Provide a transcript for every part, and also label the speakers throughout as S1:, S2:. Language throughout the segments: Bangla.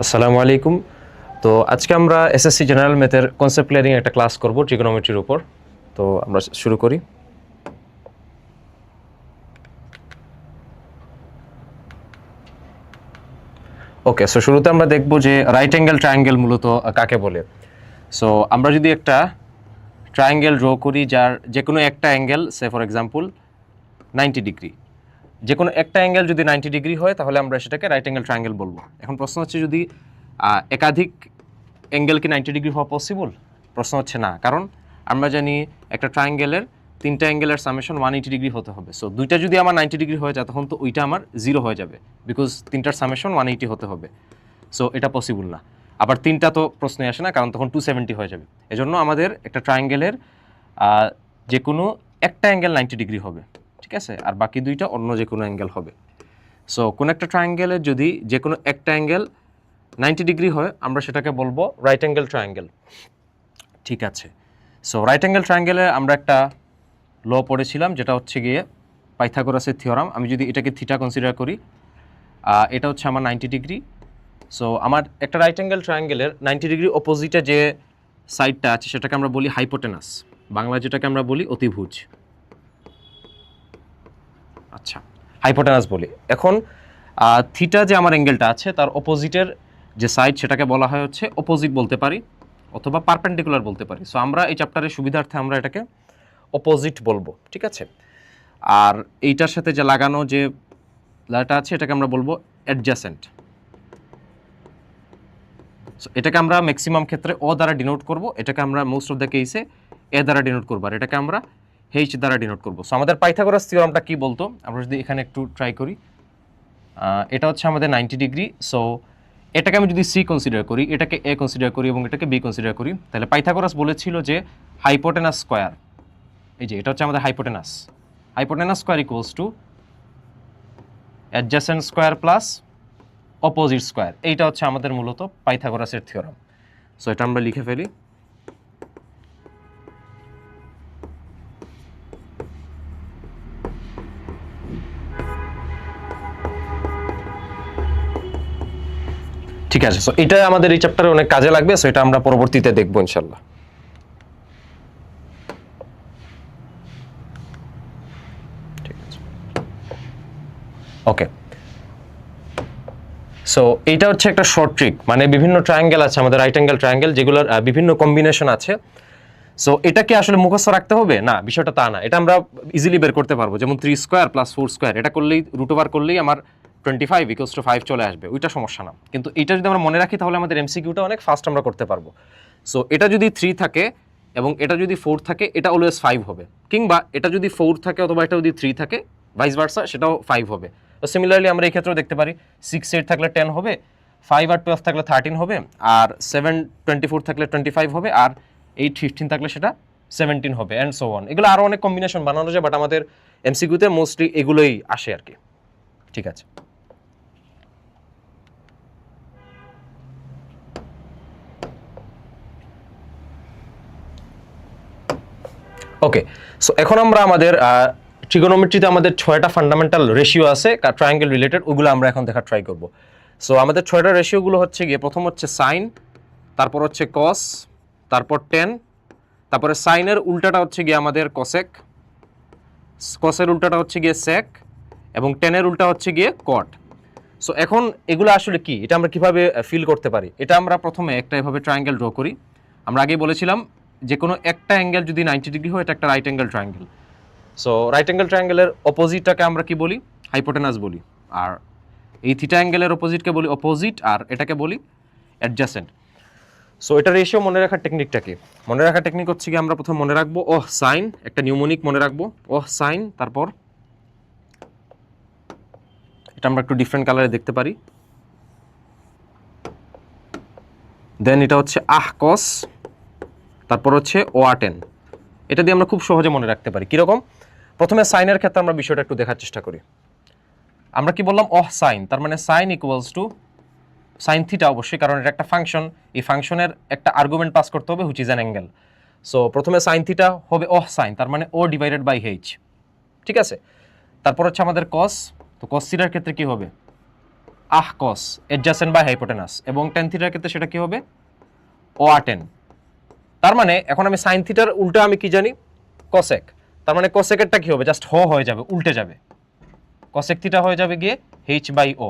S1: আসসালামু আলাইকুম। তো আজকে আমরা এসএসসি জেনারেল ম্যাথের কনসেপ্ট ক্লিয়ারিং একটা ক্লাস করব ট্রিগোনোমেট্রির উপর। তো আমরা শুরু করি। ওকে, সো শুরুতে আমরা দেখব যে রাইট অ্যাঙ্গেল ট্রায়াঙ্গেল মূলত কাকে বলে। সো আমরা যদি একটা ট্রায়াঙ্গেল ড্র করি যার যে কোনো একটা angle, say for example 90 degree, যে কোনো একটা অ্যাঙ্গেল যদি 90 ডিগ্রি হয় তাহলে আমরা সেটাকে রাইট অ্যাঙ্গেল ট্রায়াঙ্গেল বলবো। এখন প্রশ্ন হচ্ছে যদি একাধিক অ্যাঙ্গেল কি 90 ডিগ্রি হওয়া পসিবল? প্রশ্ন হচ্ছে না, কারণ আমরা জানি একটা ট্রায়াঙ্গেলের তিনটা অ্যাঙ্গেলের সামেশন 180 ডিগ্রি হতে হবে। সো দুইটা যদি আমার 90 ডিগ্রি হয়ে যায় তখন তো ওইটা আমার 0 হয়ে যাবে, বিকজ তিনটার সামেশন 180 হতে হবে। সো এটা পসিবল না। আবার তিনটা তো প্রশ্নে আসে না, কারণ তখন 270 হয়ে যাবে। এজন্য আমাদের একটা ট্রায়াঙ্গেলের যে কোনো একটা অ্যাঙ্গেল 90 ডিগ্রি হবে, ঠিক আছে, আর বাকি দুইটা অন্য যে কোনো অ্যাঙ্গেল হবে। সো কোনো একটা ট্রায়াঙ্গেলের যদি যে কোনো একটা অ্যাঙ্গেল 90 ডিগ্রি হয় আমরা সেটাকে বলবো রাইট অ্যাঙ্গেল ট্রায়াঙ্গেল, ঠিক আছে। সো রাইট অ্যাঙ্গেল ট্রায়াঙ্গেলে আমরা একটা ল পড়েছিলাম যেটা হচ্ছে গিয়ে পাইথাগোরাসের থিওরাম। আমি যদি এটাকে থিটা কনসিডার করি, এটা হচ্ছে আমার 90 ডিগ্রি। সো আমার একটা রাইট অ্যাঙ্গেল ট্রায়াঙ্গেলের 90 ডিগ্রি অপোজিটে যে সাইডটা আছে সেটাকে আমরা বলি হাইপোটেনাস, বাংলা যেটাকে আমরা বলি অতিভুজ। আচ্ছা, হাইপোটেনাস বলি। এখন থিটা যে আমার অ্যাঙ্গেলটা আছে তার অপোজিটের যে সাইড সেটাকে বলা হয় হচ্ছে অপোজিট বলতে পারি অথবা পারপেন্ডিকুলার বলতে পারি। সো আমরা এই চ্যাপ্টারের সুবিধার্থে আমরা এটাকে অপোজিট বলবো, ঠিক আছে। আর এইটার সাথে যে লাগানো যে লাটা আছে এটাকে আমরা বলবো অ্যাডজাসেন্ট। সো এটাকে আমরা ম্যাক্সিমাম ক্ষেত্রে ও দ্বারা ডিনোট করব, এটাকে আমরা মোস্ট অফ দ্য কেসে এ দ্বারা ডিনোট করবো, আর এটাকে আমরা এইচ দ্বারা ডিনোট করবো। সো আমাদের পাইথাগোরাস থিওরামটা কি বলতো, আমরা যদি এখানে একটু ট্রাই করি, এটা হচ্ছে আমাদের 90 ডিগ্রি। সো এটাকে আমি যদি সি কনসিডার করি, এটাকে এ কনসিডার করি এবং এটাকে বি কনসিডার করি, তাহলে পাইথাগোরাস বলেছিল যে হাইপোটেনাস স্কোয়ার, এই যে এটা হচ্ছে আমাদের hypotenuse, hypotenuse square equals two adjacent square plus opposite square. এইটা হচ্ছে আমাদের মূলত পাইথাগোরাসের থিওরাম। সো এটা আমরা লিখে ফেলি। ঠিক আছে, সো এটা আমাদের এই চ্যাপ্টারে অনেক কাজে লাগবে। সো এটা আমরা পরবর্তীতে দেখবো ইনশাল্লাহ। ঠিক আছে, ওকে। সো এইটা হচ্ছে একটা শর্ট ট্রিক, মানে বিভিন্ন ট্রায়াঙ্গেল আছে আমাদের রাইট অ্যাঙ্গেল ট্রায়াঙ্গেল যেগুলোর বিভিন্ন কম্বিনেশন আছে। সো এটাকে আসলে মুখস্থ রাখতে হবে না, বিষয়টা তা না, এটা আমরা ইজিলি বের করতে পারবো। যেমন 3 স্কোয়ার প্লাস 4 স্কোয়ার, এটা করলেই রুট ওভার করলেই আমার 25 ইকুয়ালস টু 5 চলে আসবে, ওইটা সমস্যা না। কিন্তু এটা যদি আমরা মনে রাখি তাহলে আমাদের এমসিকিউটা অনেক ফাস্ট আমরা করতে পারবো। সো এটা যদি 3 থাকে এবং এটা যদি 4 থাকে এটা অলওয়েজ 5 হবে, কিংবা এটা যদি 4 থাকে অথবা এটা যদি 3 থাকে ভাইস ভার্সা সেটাও 5 হবে। তো সিমিলারলি আমরা এই ক্ষেত্রেও দেখতে পারি 6 8 থাকলে 10 হবে, 5 আর 12 থাকলে 13 হবে, আর 7 24 থাকলে 25 হবে, আর 8 15 থাকলে সেটা 17 হবে, অ্যান্ড সো অন। এগুলো আরও অনেক কম্বিনেশন বানানো যায়, বাট আমাদের এমসিকিউতে মোস্টলি এগুলোই আসে আর কি, ঠিক আছে। ওকে, সো এখন আমরা আমাদের ট্রিগোনোমেট্রিতে আমাদের 6টা ফান্ডামেন্টাল রেশিও আছে ট্রায়াঙ্গেল রিলেটেড, ওগুলো আমরা এখন দেখা ট্রাই করব। সো আমাদের 6টা রেশিওগুলো হচ্ছে গিয়ে, প্রথম হচ্ছে সাইন, তারপর হচ্ছে কস, তারপর টেন, তারপরে সাইনের উল্টাটা হচ্ছে গিয়ে আমাদের কসেক, কসের উল্টাটা হচ্ছে গিয়ে সেক, এবং টেনের উল্টা হচ্ছে গিয়ে কট। সো এখন এগুলো আসলে কি, এটা আমরা কিভাবে ফিল করতে পারি? এটা আমরা প্রথমে একটা এভাবে ট্রায়াঙ্গেল ড্র করি। আমরা আগেই বলেছিলাম যে কোনো একটা অ্যাঙ্গেল যদি 90 ডিগ্রি হয় এটা একটা right angle triangle. So right angle ট্রায়াঙ্গেলের অপোজিটটাকে আমরা কি বলি? হাইপোটেনাস বলি। আর এই থিটা অ্যাঙ্গেলের অপোজিটকে বলি অপোজিট, আর এটাকে বলি অ্যাডজাসেন্ট। সো এটা রেশিও মনে রাখার টেকনিকটা কি? মনে রাখার টেকনিক হচ্ছে কি, আমরা প্রথমে মনে রাখবো ওহ সাইন, একটা নিউমোনিক মনে রাখবো ওহ সাইন, তারপর এটা আমরা একটু ডিফারেন্ট কালারে দেখতে পারি, দেন এটা হচ্ছে কস, তারপর হচ্ছে টেন। এটা দিয়ে আমরা খুব সহজে মনে রাখতে পারি। কীরকম? প্রথমে সাইনের ক্ষেত্রে আমরা বিষয়টা একটু দেখার চেষ্টা করি। আমরা কি বললাম? সাইন, তার মানে sine equals to sine theta, অবশ্যই, কারণ এটা একটা ফাংশন। এই ফাংশনের একটা আর্গুমেন্ট পাস করতে হবে which is an angle. So প্রথমে সাইন থিটা হবে সাইন, তার মানে ও ডিভাইডেড বাই এইচ, ঠিক আছে। তারপর হচ্ছে আমাদের কস, তো কস থিটার ক্ষেত্রে কি হবে? আহ কস অ্যাডজাসেন্ট বাই হাইপোটেনাস, এবং টেন থিটার ক্ষেত্রে সেটা কি হবে ওয়া টেন। তার মানে এখন আমি সাইন থিটার উল্টা আমি কি জানি কসেক, তার মানে কসেকেরটা কি হবে জাস্ট হয়ে যাবে, উল্টে যাবে, কসেক থিটা হয়ে যাবে গিয়ে এইচ বাই ও,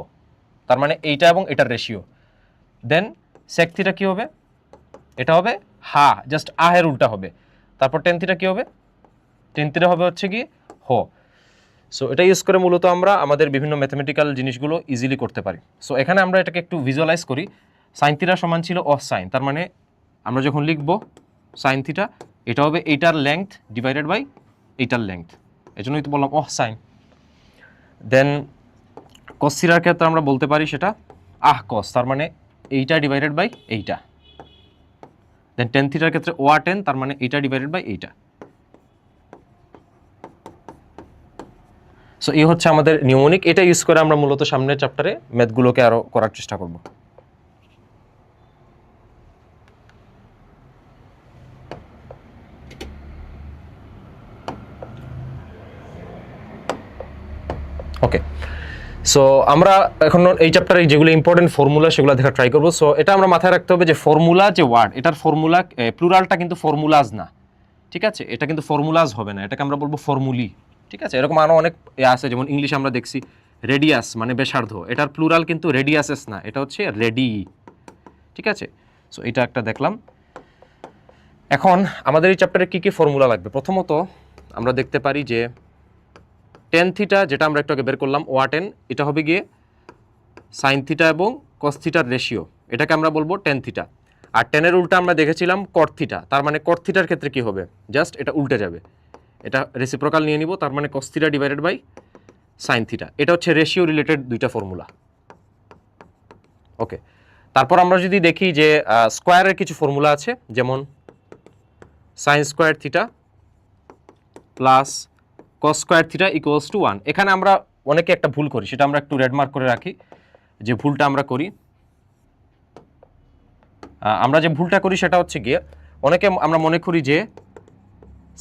S1: তার মানে এইটা এবং এটার রেশিও। দেন সেক থিটা কি হবে, এটা হবে হা, জাস্ট আহের উল্টা হবে। তারপর টেন থিটা কি হবে, টেন থিটা হবে হচ্ছে কি হো। সো এটা ইউজ করে মূলত আমরা আমাদের বিভিন্ন ম্যাথমেটিক্যাল জিনিসগুলো ইজিলি করতে পারি। সো এখানে আমরা এটাকে একটু ভিজুয়ালাইজ করি। সাইন থিটা সমান ছিল অফ সাইন, তার মানে আমরা যখন লিখবো সাইন থিটা, এটা হবে এইটার লেংথ ডিভাইডেড বাই এইটার লেংথ, এই জন্যই তো বললাম অফ সাইন। দেন কস থিটার ক্ষেত্রে আমরা বলতে পারি সেটা আহ কস, তার মানে এইটা ডিভাইডেড বাই এইটা। দেন টেন থিটার ক্ষেত্রে ওয়া টেন, তার মানে এইটা ডিভাইডেড বাই এইটা। সো এই হচ্ছে আমাদের নিউমোনিক, এটা ইউজ করে আমরা মূলত সামনের চ্যাপ্টারে ম্যাথগুলোকে আরো করার চেষ্টা করব। ওকে, সো আমরা এখন এই চ্যাপ্টারে যেগুলো ইম্পর্টেন্ট ফর্মুলা সেগুলো দেখা ট্রাই করবো। সো এটা আমরা মাথায় রাখতে হবে যে ফর্মুলা যে ওয়ার্ড, এটার ফর্মুলা প্লুরালটা কিন্তু ফর্মুলাজ না, ঠিক আছে, এটা কিন্তু ফর্মুলাজ হবে না, এটাকে আমরা বলবো ফর্মুলি, ঠিক আছে। এরকম আরও অনেক আছে, যেমন ইংলিশে আমরা দেখছি রেডিয়াস মানে ব্যাসার্ধ, এটার প্লুরাল কিন্তু রেডিয়াসেস না, এটা হচ্ছে রেডি, ঠিক আছে। সো এটা একটা দেখলাম। এখন আমাদের এই চ্যাপ্টারে কী কী ফর্মুলা লাগবে, প্রথমত আমরা দেখতে পারি যে টেন থিটা যেটা আমরা একটু আগে বের করলাম ওয়া টেন, এটা হবে গিয়ে সাইন থিটা এবং কস থিটার রেশিও, এটাকে আমরা বলবো টেন থিটা। আর টেনের উল্টা আমরা দেখেছিলাম কট থিটা, তার মানে কট থিটার ক্ষেত্রে কি হবে জাস্ট এটা উল্টে যাবে, এটা রেসিপ্রোকাল নিয়ে নিব, তার মানে cos theta divided by sine theta. এটা হচ্ছে রেশিও রিলেটেড দুইটা ফর্মুলা। ওকে, তারপর আমরা যদি দেখি যে স্কোয়ারের কিছু ফর্মুলা আছে, যেমন sine square theta plus cos square theta equals to 1। এখানে আমরা অনেকে একটা ভুল করি, সেটা আমরা একটু রেডমার্ক করে রাখি, যে ভুলটা আমরা করি, আমরা যে ভুলটা করি সেটা হচ্ছে গিয়ে অনেকে আমরা মনে করি যে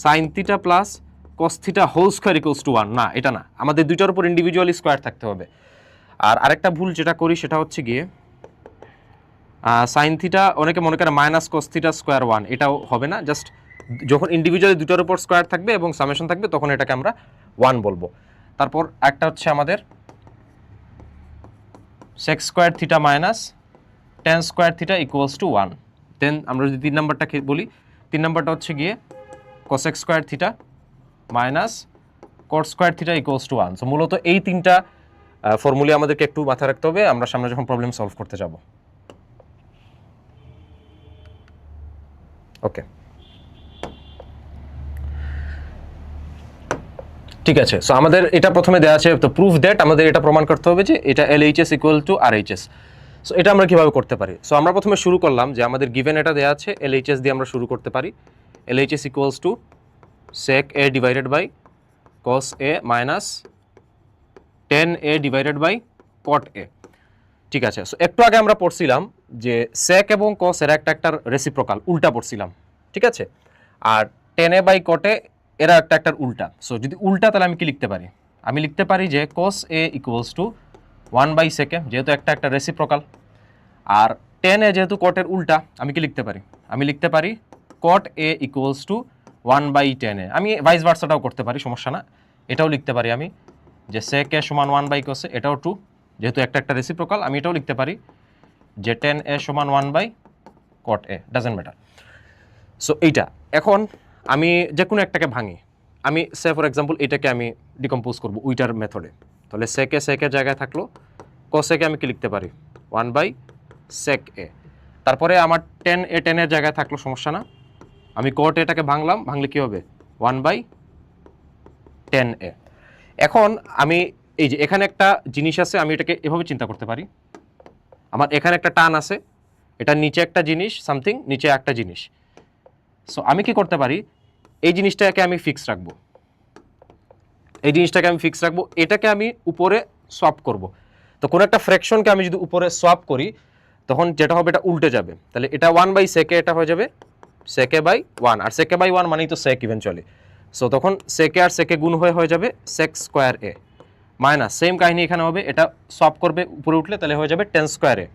S1: sine theta plus cos theta whole square equals to 1, না এটা না, আমাদের দুইটার উপর ইন্ডিভিজুয়ালি স্কোয়ার থাকতে হবে। আর আরেকটা ভুল যেটা করি সেটা হচ্ছে গিয়ে সাইন থিটা অনেকে মনে করে মাইনাস কস থিটা স্কোয়ার 1, এটাও হবে না, জাস্ট যখন ইন্ডিভিজুয়ালি দুটার উপর স্কোয়ার থাকবে এবং সামেশন থাকবে তখন এটাকে আমরা 1 বলবো। তারপর একটা হচ্ছে আমাদের sec square theta minus tan square theta equals to 1। Then আমরা যদি 3 নাম্বারটাকে বলি, 3 নাম্বারটা হচ্ছে গিয়ে cosec square theta minus cot square theta equals to 1। So মূলত এই তিনটা ফর্মুলা আমাদেরকে একটু মাথায় রাখতে হবে আমরা সামনে যখন প্রবলেম সলভ করতে যাব। ওকে, ঠিক আছে। সো আমাদের এটা প্রথমে দেওয়া আছে, তো প্রুফ দ্যাট আমাদের এটা প্রমাণ করতে হবে যে এটা LHS equal to RHS। So এটা আমরা কিভাবে করতে পারি, সো আমরা প্রথমে শুরু করলাম যে আমাদের গিভেন এটা দেওয়া আছে, LHS দিয়ে আমরা শুরু করতে পারি। LHS equals to sec A divided by cos A minus tan A divided by cot A, ঠিক আছে। সো একটু আগে আমরা পড়ছিলাম যে sec এবং cos এরা একটা রেসিপ্রোকাল, উল্টা পড়ছিলাম, ঠিক আছে। আর tan A by cot A এরা একটা উল্টা। সো যদি উল্টা তাহলে আমি কি লিখতে পারি, আমি লিখতে পারি যে cos A equals to 1 by sec A, যেহেতু একটা রেসিপ্রোকাল। আর tan A যেহেতু cot এর উল্টা, আমি কি লিখতে পারি, আমি লিখতে পারি cot A equals to 1 by tan A। আমি ভাইস ভার্সাটাও করতে পারি, সমস্যা না, এটাও লিখতে পারি আমি যে sec A সমান 1 বাই cos A, এটাও ট্রু, যেহেতু একটা রেসিপ্রোকাল। আমি এটাও লিখতে পারি যে tan A সমান 1 by cot A, doesn't matter. So এইটা এখন আমি যে কোনো একটাকে ভাঙি, আমি সে ফর এক্সাম্পল এটাকে আমি ডিকম্পোজ করবো উইটার মেথডে, তাহলে sec A sec A জায়গায় থাকলো, cos A কে আমি কি লিখতে পারি 1 বাই sec A। তারপরে আমার tan A tan এর জায়গায় থাকলো, সমস্যা না, আমি cot এটাকে ভাঙলাম, ভাঙলে কি হবে 1 বাই tan A। এখন আমি এই যে এখানে একটা জিনিস আছে, আমি এটাকে এভাবে চিন্তা করতে পারি, আমার এখানে একটা টান আছে, এটা নিচে একটা জিনিস সামথিং, নিচে একটা জিনিস। সো আমি কি করতে পারি, এই জিনিসটাকে আমি ফিক্স রাখবো, এই জিনিসটাকে আমি ফিক্স রাখবো, এটাকে আমি উপরে সোয়াপ করব। তো কোনো একটা ফ্র্যাকশনকে আমি যদি উপরে সোয়াপ করি তখন যেটা হবে এটা উল্টে যাবে, তাহলে এটা 1 বাই sec A, এটা হয়ে যাবে sec A বাই 1, আর sec A বাই 1 মানেই তো sec ইভেনচুয়ালি। সো তখন sec A আর sec A গুণ হয়ে যাবে sec square A। Minus same কাহিনী এখানে হবে, এটা সলভ করবে উপরে উঠলে তাহলে হয়ে যাবে টেন স্কোয়ারে,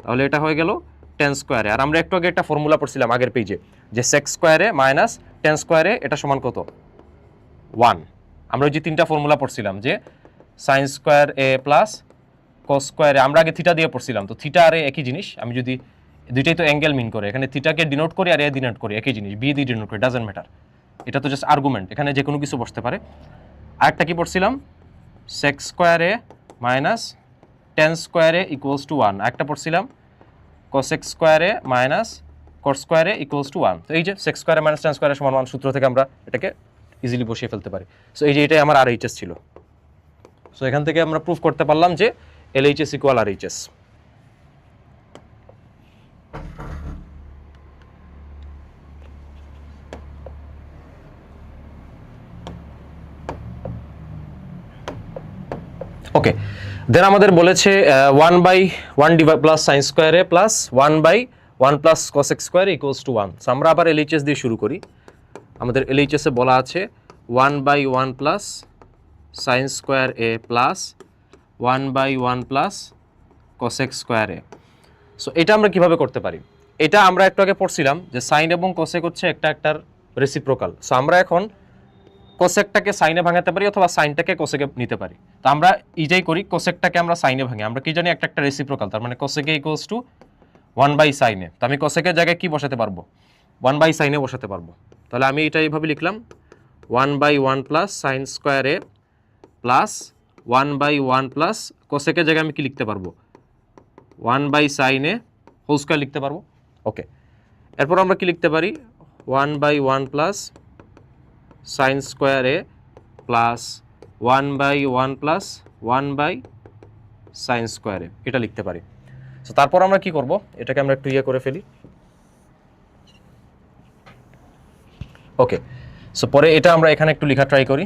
S1: তাহলে এটা হয়ে গেল টেন স্কোয়ারে। আর আমরা একটু আগে একটা ফর্মুলা পড়ছিলাম আগের পেজে যে সেক্স স্কোয়ারে মাইনাস টেন স্কোয়ারে এটা সমান কত 1। আমরা ওই যে 3টা ফর্মুলা পড়ছিলাম যে সাইন স্কোয়ার এ প্লাস কস স্কোয়ারে, আমরা আগে থিটা দিয়ে পড়ছিলাম, তো থিটা আর এ একই জিনিস। আমি যদি দুইটাই তো অ্যাঙ্গেল মিন করে, এখানে থিটাকে ডিনোট করি আর এ ডিনোট করি, একই জিনিস, বি দিয়ে ডিনোট করি, ডাজেন্ট ম্যাটার, এটা তো জাস্ট আর্গুমেন্ট, এখানে যে কোনো কিছু বসতে পারে। আরেকটা কি পড়ছিলাম সেক্স স্কোয়ারে মাইনাস টেন স্কোয়ারে ইকুয়ালস টু 1, আরেকটা পড়ছিলাম কসেক স্কোয়ারে মাইনাস কট স্কোয়ারে ইকুয়ালস টু 1। তো এই যে সেক্স স্কোয়ারে মাইনাস টেন স্কোয়ারে সমান 1 সূত্র থেকে আমরা এটাকে ইজিলি বসিয়ে ফেলতে পারি। সো এই যে এটাই আমার RHS ছিল। সো এখান থেকে আমরা প্রুফ করতে পারলাম যে LHS ইকুয়াল RHS। ওকে, দেন আমাদের বলেছে 1/1 ডিভাইড প্লাস সাইন স্কোয়ারে প্লাস 1/1 প্লাস কসেক স্কোয়ারে ইকুয়ালস টু 1। সো আমরা আবার LHS দিয়ে শুরু করি। আমাদের LHS এ বলা আছে 1/1 plus sine square A plus 1/1 plus cosec square A. So এটা আমরা কিভাবে করতে পারি, এটা আমরা একটু আগে পড়ছিলাম যে সাইন এবং কসেক হচ্ছে একটার রেসিপ্রোকাল। সো আমরা এখন কোসেকটাকে সাইনে ভাঙাতে পারি অথবা সাইনটাকে কোসেকে নিতে পারি। তো আমরা এইটাই করি, কোসেকটাকে আমরা সাইনে ভাঙি। আমরা কি জানি একটা রেসিপ্রোকাল, তার মানে কোসেকে ইকুয়ালস টু 1/সাইনে। তো আমি কোসেকের জায়গায় কি বসাতে পারবো 1/সাইনে বসাতে পারবো। তাহলে আমি এটা এইভাবে লিখলাম 1/1 প্লাস সাইন স্কোয়ার এ প্লাস 1/1 প্লাস কোসেকের জায়গায় আমি কি লিখতে পারবো 1/সাইনে হোল স্কোয়ার লিখতে পারবো। ওকে, এরপর আমরা কি লিখতে পারি 1/1 প্লাস সাইন স্কোয়ার এ প্লাস 1/1 প্লাস 1/সাইন স্কোয়ার এ, এটা লিখতে পারি। সো তারপর আমরা কি করব, এটাকে আমরা একটু ইয়ে করে ফেলি। ওকে, সো পরে এটা আমরা এখানে একটু লেখা ট্রাই করি।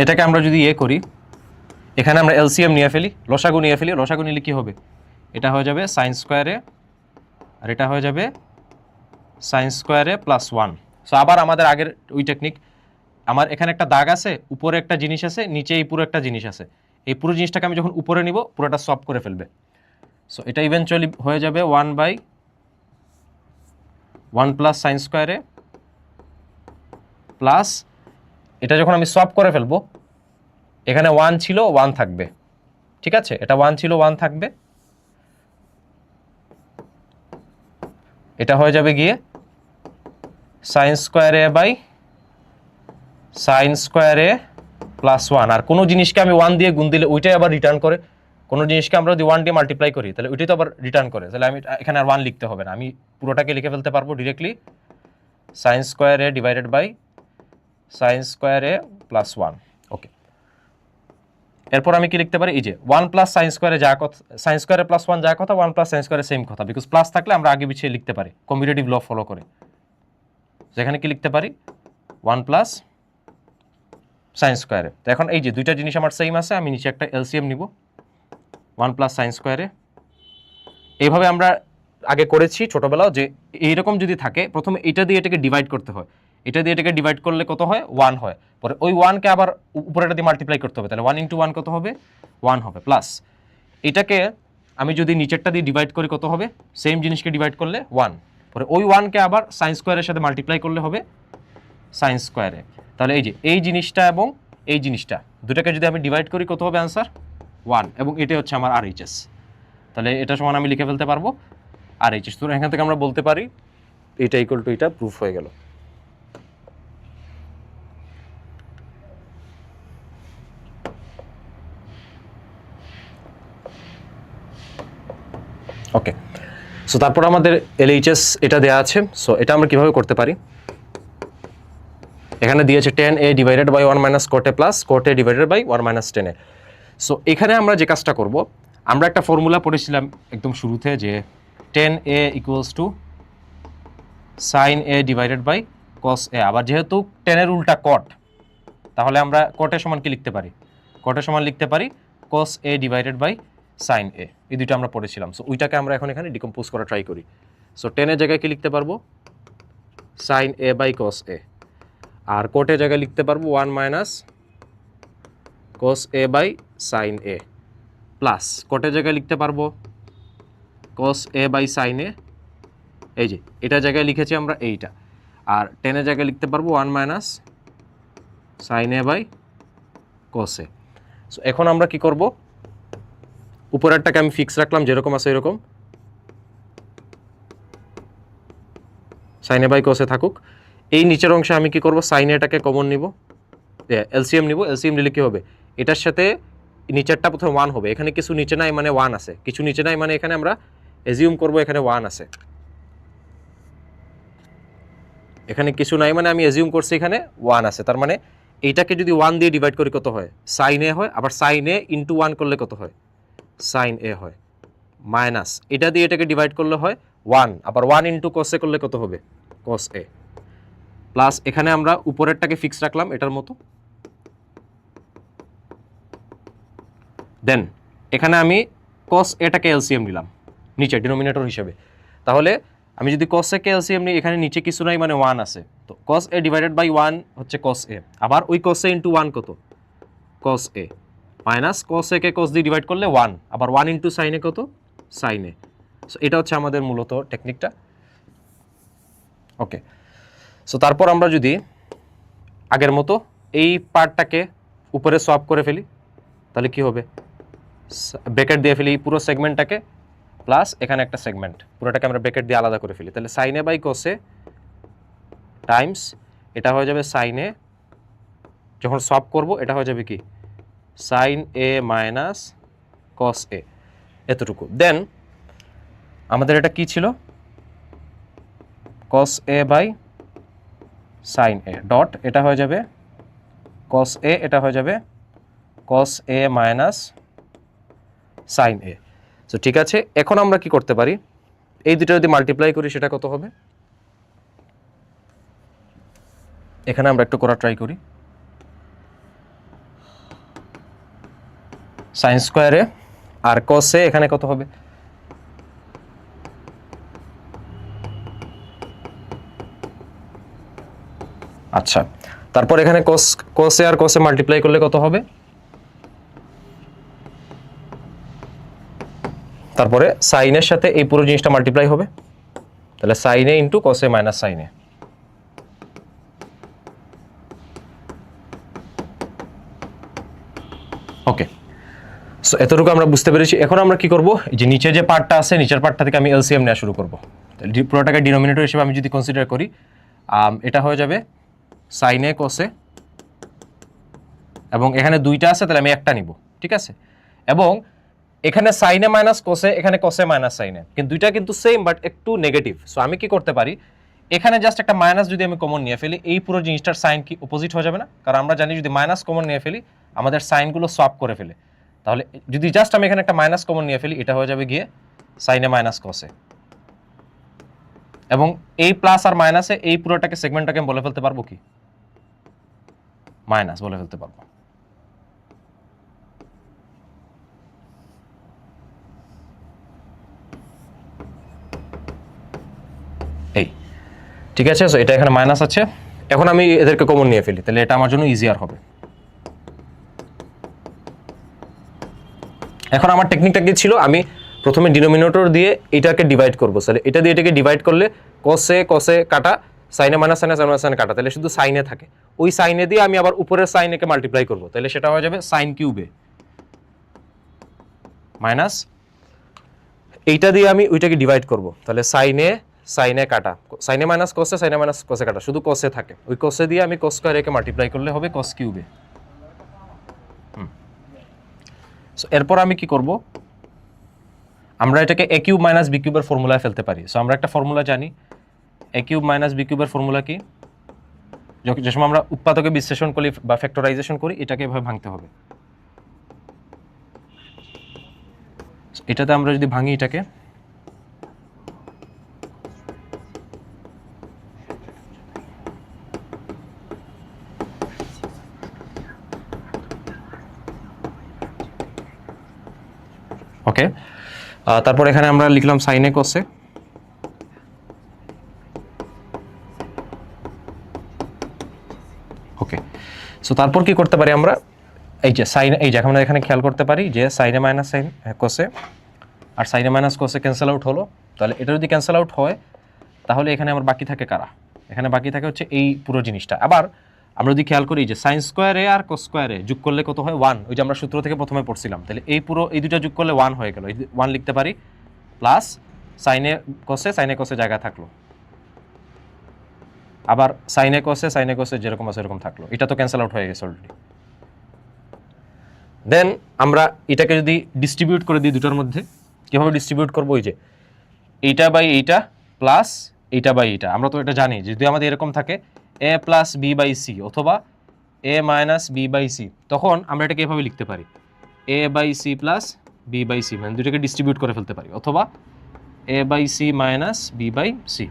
S1: এটাকে আমরা যদি ইয়ে করি, এখানে আমরা এলসিএম নিয়ে ফেলি, লসাগু নিয়ে ফেলি। লসাগু নিলে কি হবে, এটা হয়ে যাবে সাইন স্কোয়ারে আর এটা হয়ে যাবে সাইন স্কোয়ারে প্লাস 1। সো আবার আমাদের আগের ওই টেকনিক, আমার এখানে একটা দাগ আছে, উপরে একটা জিনিস আছে, নিচে এই পুরো একটা জিনিস আছে। এই পুরো জিনিসটাকে আমি যখন উপরে নিব পুরোটা সলভ করে ফেলবে। সো এটা ইভেনচুয়ালি হয়ে যাবে 1/1 প্লাস সাইন স্কোয়ারে প্লাস, এটা যখন আমি সলভ করে ফেলবো এখানে 1 ছিল 1 থাকবে, ঠিক আছে, এটা 1 ছিল 1 থাকবে, এটা হয়ে যাবে গিয়ে সাইন স্কোয়ারে বাই সাইন স্কোয়ারে প্লাস 1। আর কোনো জিনিসকে আমি 1 দিয়ে গুণ দিলে ওইটাই আবার রিটার্ন করে, কোনো জিনিসকে আমরা যদি 1 দিয়ে মাল্টিপ্লাই করি তাহলে ওইটাই তো আবার রিটার্ন করে, তাহলে আমি এখানে আর 1 লিখতে হবে না, আমি পুরোটাকে লিখে ফেলতে পারবো ডিরেক্টলি সাইন স্কোয়ারে ডিভাইডেড বাই সাইন স্কোয়ারে প্লাস 1। ওকে, এরপর আমি কি লিখতে পারি, এই যে 1 প্লাস সাইন স্কোয়ারে যা কথা, সাইন স্কোয়ারে প্লাস 1 যা কথা, 1 প্লাস সাইন স্কোয়ারে সেম কথা, বিকজ প্লাস থাকলে আমরা আগে পিছিয়ে লিখতে পারি কমিউটেটিভ ল ফলো করে। যেখানে কি লিখতে পারি 1 প্লাস সাইন স্কোয়ারে। তো এখন এই যে দুইটা জিনিস আমার সেম আছে, আমি নিচে একটা এলসিএম নিব 1 প্লাস সাইন স্কোয়ারে। এইভাবে আমরা আগে করেছি ছোটবেলাও, যে এইরকম যদি থাকে প্রথমে এটা দিয়ে এটাকে ডিভাইড করতে হয়, এটা দিয়ে এটাকে ডিভাইড করলে কত হয় 1 হয়, পরে ওই 1কে আবার উপরেটা দিয়ে মাল্টিপ্লাই করতে হবে, তাহলে 1 × 1 কত হবে 1 হবে, প্লাস এটাকে আমি যদি নিচেরটা দিয়ে ডিভাইড করি কত হবে, সেম জিনিসকে ডিভাইড করলে 1, পরে ওই 1কে আবার সাইন স্কোয়ারের সাথে মাল্টিপ্লাই করলে হবে সাইন স্কোয়ারে। তাহলে এই যে এই জিনিসটা এবং এই জিনিসটা দুটাকে যদি আমি ডিভাইড করি কত হবে অ্যান্সার 1, এবং এটাই হচ্ছে আমার RHS। তাহলে এটা সমান আমি লিখে ফেলতে পারবো RHS। তো এখান থেকে আমরা বলতে পারি এটা ইকুয়াল টু এটা, প্রুফ হয়ে গেল। ওকে, সো তারপর আমাদের LHS এটা দেয়া আছে। সো এটা আমরা কিভাবে করতে পারি, এখানে দিয়েছে tan a divided by 1 minus cot a plus cot a divided by 1 minus tan a। So এখানে আমরা যে কাজটা করব, আমরা একটা ফর্মুলা পড়েছিলাম একদম শুরুতে যে tan a equals to sine a divided by cos a। আবার যেহেতু tan এর উল্টা cot, তাহলে আমরা cot a সমান কি লিখতে পারি, cot a সমান লিখতে পারি cos a divided by sine a। এই দুইটা আমরা পড়েছিলাম। সো ওইটাকে আমরা এখন এখানে ডিকম্পোজ করা ট্রাই করি। সো tan এর জায়গায় কি লিখতে পারবো sine a by cos a, আর কোটের জায়গায় লিখতে পারবো 1 minus cos a by sin a plus কোটের জায়গায় লিখতে পারবো cos a by sin a, এই যে এটা জায়গায় লিখেছি আমরা এইটা, আর টেনের জায়গায় লিখতে পারবো 1 minus sin a by cos a। So এখন আমরা কি করব, উপরেরটাকে আমি ফিক্স রাখলাম যেরকম আছে এরকম, sin a by cos a থাকুক। এই নিচের অংশে আমি কি করব, sin a টাকে কমন নিব, এলসিএম নিব। এলসিএম নিলে কি হবে, এটার সাথে নিচেরটা প্রথমে 1 হবে, এখানে কিছু নিচে নাই মানে 1 আছে, কিছু নিচে নাই মানে এখানে আমরা এজিউম করব এখানে 1 আছে, এখানে কিছু নাই মানে আমি এজিউম করছি এখানে 1 আছে। তার মানে এইটাকে যদি 1 দিয়ে ডিভাইড করি কত হয়, sin a হয়, আবার sin a ইন্টু 1 করলে কত হয়, sin a হয়, মাইনাস এটা দিয়ে এটাকে ডিভাইড করলে হয় 1, আবার 1 ইন্টু cos a করলে কত হবে, cos a, প্লাস এখানে আমরা উপরেরটাকে ফিক্স রাখলাম এটার মতো। দেন এখানে আমি cos a টাকে এলসিএম নিলাম নিচে ডিনোমিনেটর হিসেবে, তাহলে আমি যদি cos a কে এলসিএম নিই, এখানে নিচে কিছু নাই মানে 1 আছে, তো cos a ডিভাইডেড বাই 1 হচ্ছে cos a, আবার ওই cos a ইন্টু 1 কত, cos a, minus cos a K cos দিয়ে ডিভাইড করলে 1, আবার 1 ইন্টু sin a কত, sin a। সো এটা হচ্ছে আমাদের মূলত টেকনিকটা। ওকে, সো তারপর আমরা যদি আগের মতো এই পার্টটাকে উপরে সোয়াপ করে ফেলি, তাহলে কি হবে, ব্র্যাকেট দিয়ে ফেলি পুরো সেগমেন্টটাকে, প্লাস এখানে একটা সেগমেন্ট, পুরোটাকে আমরা ব্র্যাকেট দিয়ে আলাদা করে ফেলি, তাহলে sin a by cos a times এটা হয়ে যাবে sin a, যখন সোয়াপ করব এটা হয়ে যাবে কি sin a minus cos a, এতটুকু। দেন আমাদের এটা কি ছিল, cos a by sin a dot এটা হয়ে যাবে cos a, এটা হয়ে যাবে cos a minus sin a। তো ঠিক আছে, এখন আমরা কি করতে পারি, এই দুটো যদি মাল্টিপ্লাই করি সেটা কত হবে, এখানে আমরা একটু করা ট্রাই করি, sin স্কয়ারে আর cos a এখানে কত হবে, আচ্ছা তারপর এখানে cos a আর cos a মাল্টিপ্লাই করলে কত হবে, তারপরে sin এর সাথে এই পুরো জিনিসটা মাল্টিপ্লাই হবে, তাহলে sin a into cos a minus sin a। Okay, so এতটুকু আমরা বুঝতে পেরেছি। এখন আমরা কি করব, যে নিচে যে পার্টটা আছে নিচের পার্টটা থেকে আমি এলসিএম নেওয়া শুরু করব, তাহলে পুরোটাকে ডিনোমিনেটর হিসেবে আমি যদি কনসিডার করি, এটা হয়ে যাবে sin a cos a, এবং এখানে দুইটা আছে তাহলে আমি একটা নিব, ঠিক আছে, এবং এখানে sin a minus cos a, এখানে cos a minus sin a, কিন্তু দুইটা কিন্তু সেম বাট একটু নেগেটিভ। সো আমি কি করতে পারি, এখানে জাস্ট একটা মাইনাস যদি আমি কমন নিয়ে ফেলি, এই পুরো জিনিসটার সাইন কি অপোজিট হয়ে যাবে না, কারণ আমরা জানি যদি মাইনাস কমন নিয়ে ফেলি আমাদের সাইনগুলো সোয়াপ করে ফেলে, তাহলে যদি জাস্ট আমি এখানে একটা মাইনাস কমন নিয়ে ফেলি এটা হয়ে যাবে গিয়ে sin a minus cos a, এবং এই প্লাস আর মাইনাসে এই পুরোটাকে সেগমেন্টটাকে বলে ফেলতে পারবো কি, মাইনাস বলে ফেলতে পারবো। এই ঠিক আছে, সো এটা এখানে মাইনাস আছে, এখন আমি এদেরকে কমন নিয়ে ফেলি, তাহলে এটা আমার জন্য ইজিয়ার হবে। এখন আমার টেকনিকটা কি ছিল, আমি প্রথমে ডিনোমিনেটর দিয়ে এটাকে ডিভাইড করবো, তাহলে এটা দিয়ে এটাকে ডিভাইড করলে cos a কাটা, sin a minus sin a sin a sin a কাটা, তাহলে শুধু sin a থাকে, ওই sin a দিয়ে আমি আবার উপরের sin a কে মাল্টিপ্লাই করবো, তাহলে সেটা হয়ে যাবে sin কিউবে মাইনাস এইটা দিয়ে আমি ওইটাকে ডিভাইড করব, তাহলে sin a কাটা, sin a minus cos a sin a minus cos a কাটা, শুধু cos a থাকে, ওই cos a দিয়ে আমি cos square a K multiply করলে হবে cos কিউবে। সো এরপর আমি কি করব, আমরা এটাকে a কিউব মাইনাস b কিউবের ফর্মুলায় ফেলতে পারি। সো আমরা একটা ফর্মুলা জানি, a কিউব মাইনাস b কিউবের ফর্মুলা কি, যে সময় আমরা উৎপাদকে বিশ্লেষণ করি বা ফ্যাক্টরাইজেশন করি এটাকে এভাবে ভাঙতে হবে, এটাতে আমরা যদি ভাঙি এটাকে, ওকে, তারপর এখানে আমরা লিখলাম sin a cos a, so তারপর কি করতে পারি আমরা, এই যে সাইন, এই যে আমরা এখানে খেয়াল করতে পারি যে সাইনে মাইনাস সাইন কোসে, আর সাইনে মাইনাস কোসে ক্যান্সেল আউট হলো। তাহলে এটা যদি ক্যান্সেল আউট হয় তাহলে এখানে আমার বাকি থাকে কারা, এখানে বাকি থাকে হচ্ছে এই পুরো জিনিসটা। আবার আমরা যদি খেয়াল করি যে সাইন স্কোয়ারে আর কোস স্কোয়ারে যোগ করলে কত হয় 1, ওই যে আমরা সূত্র থেকে প্রথমে পড়ছিলাম। তাহলে এই পুরো এই দুটো যোগ করলে 1 হয়ে গেল, 1 লিখতে পারি, প্লাস সাইনে কোসে জায়গা থাকলো, আবার সাইনে কোসে যেরকম আছে এরকম থাকলো, এটা তো ক্যান্সেল আউট হয়ে গেছে অলরেডি। দেন আমরা এটাকে যদি ডিস্ট্রিবিউট করে দিই দুটোর মধ্যে, কীভাবে ডিস্ট্রিবিউট করবো, ওই যে এইটা বাই এইটা প্লাস এইটা বাই এইটা, আমরা তো এটা জানি যদি আমাদের এরকম থাকে A plus B by C অথবা A minus B by C, তখন আমরা এটাকে এভাবে লিখতে পারি A by C plus B by C, মানে দুটোকে ডিস্ট্রিবিউট করে ফেলতে পারি, অথবা A by C minus B by C,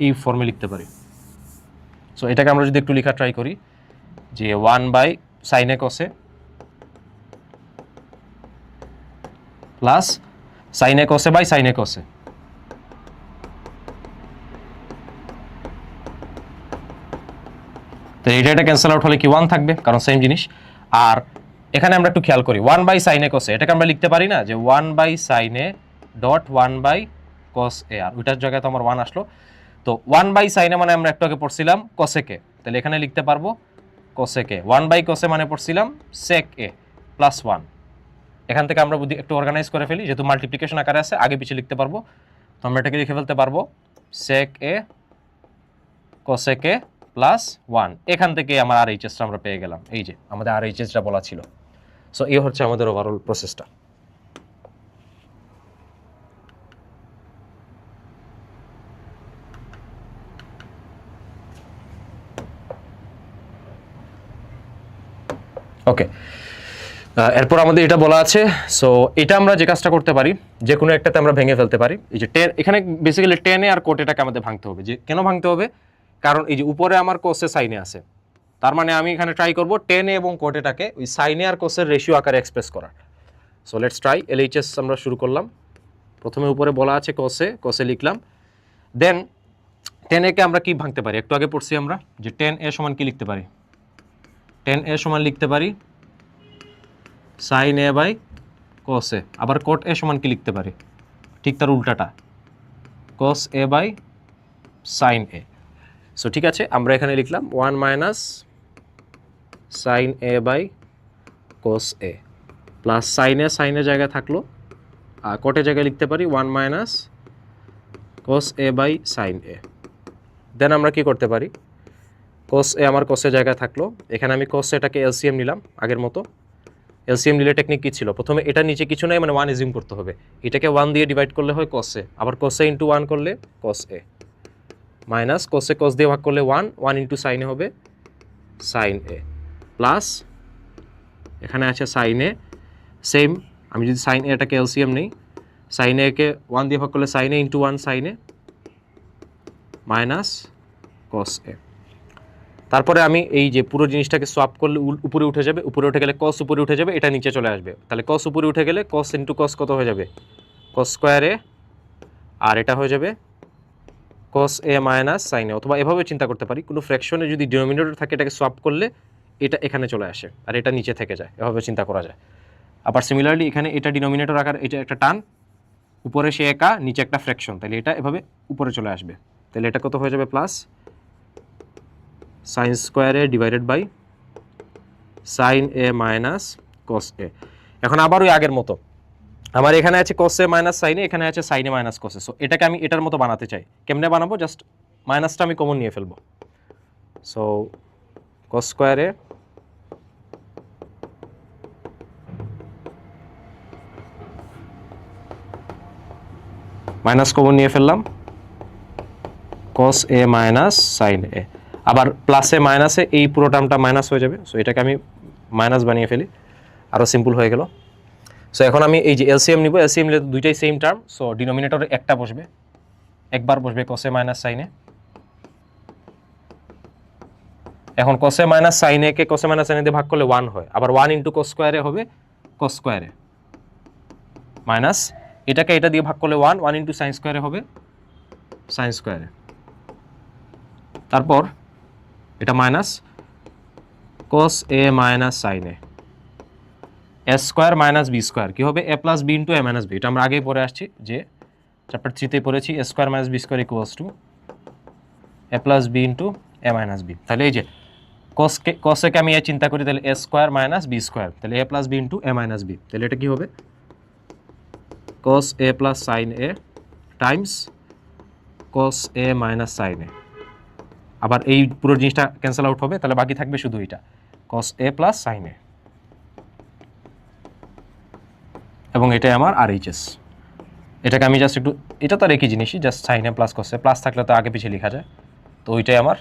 S1: এই ফর্মে লিখতে পারি। সো এটাকে আমরা যদি একটু লেখা ট্রাই করি যে 1 by sine A cos A plus sine A cos A by sine A cos A, তো এটা ক্যান্সেল আউট হলে কি 1 থাকবে, কারণ সেম জিনিস। আর এখানে আমরা একটু খেয়াল করি 1 বাই সাইনে কোসে, এটাকে আমরা লিখতে পারি না যে 1 বাই সাইনে ডট 1 বাই কস এ, আর ওইটার জায়গায় তো আমার 1 আসলো। তো 1 বাই সাইনে মানে আমরা একটু আগে পড়ছিলাম কোসেকে, তাহলে এখানে লিখতে পারবো কোসেকে। 1 বাই কোসে মানে পড়ছিলাম সেক এ প্লাস 1। এখান থেকে আমরা যদি একটু অর্গানাইজ করে ফেলি, যেহেতু মাল্টিপ্লিকেশন আকারে আছে আগে পিছিয়ে লিখতে পারবো, তো আমরা এটাকে লিখে ফেলতে পারবো সেক এ কোসেক এ প্লাস 1। এখান থেকে আমার আর এইচএসটা আমরা পেয়ে গেলাম, এই যে আমাদের আর এইচএসটা বলা ছিল। সো এই হচ্ছে আমাদের ওভারঅল প্রসেসটা। ওকে, এরপর আমাদের এটা বলা আছে। সো এটা আমরা যে কাজটা করতে পারি, যে কোনো একটাতে আমরা ভেঙে ফেলতে পারি। এই যে 10, এখানে বেসিক্যালি 10 আর কোটেটাকে আমাদের ভাঙতে হবে। যে কেন ভাঙতে হবে, কারণ এই যে উপরে আমার কোসে সাইনে আছে, তার মানে আমি এখানে ট্রাই করব 10 এবং কোটেটাকে ওই সাইনে আর কোসের রেশিও আকারে এক্সপ্রেস করার। So let's try. এলএইচএস আমরা শুরু করলাম, প্রথমে উপরে বলা আছে কোসে লিখলাম, দেন 10 কে আমরা কি ভাঙতে পারি, একটু আগে পড়ছি আমরা যে 10 এ সমান কি লিখতে পারি, 10 এ সমান লিখতে পারি সাইন এ বাই কস এ। আবার কোট এ সমান কি লিখতে পারি, ঠিক তার উল্টাটা, cos A by sine A. So ঠিক আছে, আমরা এখানে লিখলাম 1 minus sine A by cos A plus সাইনের জায়গায় থাকলো, আর কোটের জায়গায় লিখতে পারি 1 minus cos A by sine A. Then আমরা কি করতে পারি, কস এ আমার কসের জায়গায় থাকলো, এখানে আমি কস এটাকে এলসিএম নিলাম আগের মতো। এলসিএম নিলে টেকনিক কী ছিল, প্রথমে এটা নিচে কিছু নাই মানে 1 এজিউম করতে হবে, এটাকে 1 দিয়ে ডিভাইড করলে হয় কস এ, আবার কস এ ইন্টু 1 করলে কস এ, মাইনাস কস এ কস দিয়ে ভাগ করলে 1 ইন্টু সাইনে হবে সাইন এ, প্লাস এখানে আছে সাইন এ, সেম আমি যদি সাইন এটাকে এলসিএম নেই, সাইন একে 1 দিয়ে ভাগ করলে sign A into 1 sign A minus cos এ। তারপরে আমি এই যে পুরো জিনিসটাকে সোয়াপ করলে উপরে উঠে যাবে, উপরে উঠে গেলে কস উপরে উঠে যাবে, এটা নিচে চলে আসবে, তাহলে কস উপরে উঠে গেলে কস ইন্টু কস কত হয়ে যাবে, কস স্কোয়ার এ, আর এটা হয়ে যাবে কস এ মাইনাস সাইন এ। অথবা এভাবে চিন্তা করতে পারি, কোনো ফ্র্যাকশনে যদি ডিনোমিনেটর থাকে এটাকে সোয়াপ করলে এটা এখানে চলে আসে আর এটা নিচে থেকে যায়, এভাবে চিন্তা করা যায়। আবার সিমিলারলি এখানে এটা ডিনোমিনেটর আকার, এটা একটা টান, উপরে সে একা নিচে একটা ফ্র্যাকশন, তাহলে এটা এভাবে উপরে চলে আসবে, তাহলে এটা কত হয়ে যাবে plus sine square A divided by sine A minus cos A. এখন আবার ওই আগের মতো আমার এখানে আছে কস এ মাইনাস সাইন এ, এখানে আছে sign A minus cos A. So এটাকে আমি এটার মতো বানাতে চাই, কেমনে বানাবো, জাস্ট মাইনাসটা আমি কমন নিয়ে ফেলবো। So cos square A minus common নিয়ে ফেললাম, কস এ মাইনাস সাইন এ, আবার প্লাসে মাইনাসে এই পুরো টার্মটা মাইনাস হয়ে যাবে। সো এটাকে আমি মাইনাস বানিয়ে ফেলি, আরও সিম্পল হয়ে গেল। সো এখন আমি এই যে এলসিএম নিব, এলসিএম নিলে দুইটাই সেম টার্ম, সো ডিনোমিনেটরে একটা বসবে, একবার বসবে কসে মাইনাস সাইনে। এখন কসে মাইনাস সাইনে কে কসে মাইনাস সাইনে দিয়ে ভাগ করলে 1 হয়, আবার 1 ইন্টু কস স্কোয়ারে হবে কস স্কোয়ারে, মাইনাস এটাকে এটা দিয়ে ভাগ করলে 1 ইন্টু সাইন স্কোয়ারে হবে সাইন স্কোয়ারে, তারপর এটা minus cos a minus sin a a square minus b square কি হবে a plus b into a minus b। এটা আমরা আগেই পড়ে আসছি যে চ্যাপ্টার 3 তে পড়েছি a square minus b square equals to a plus b into a minus b। তাহলে এই যে cos a কে আমি চিন্তা করি তাহলে a square minus b square, তাহলে a plus b into a minus b, তাহলে এটা কি হবে cos a plus sin a Times cos a minus sin a। আবার এই পুরো জিনিসটা ক্যান্সেল আউট হবে, তাহলে বাকি থাকবে শুধু এটা cos a plus sin a, এবং এটাই আমার RHS। এটাকে আমি জাস্ট একটু, এটা তো আর একই জিনিসই, just sin a plus cos a, plus থাকলে তো আগে পিছিয়ে লেখা যায়, তো ওইটাই আমার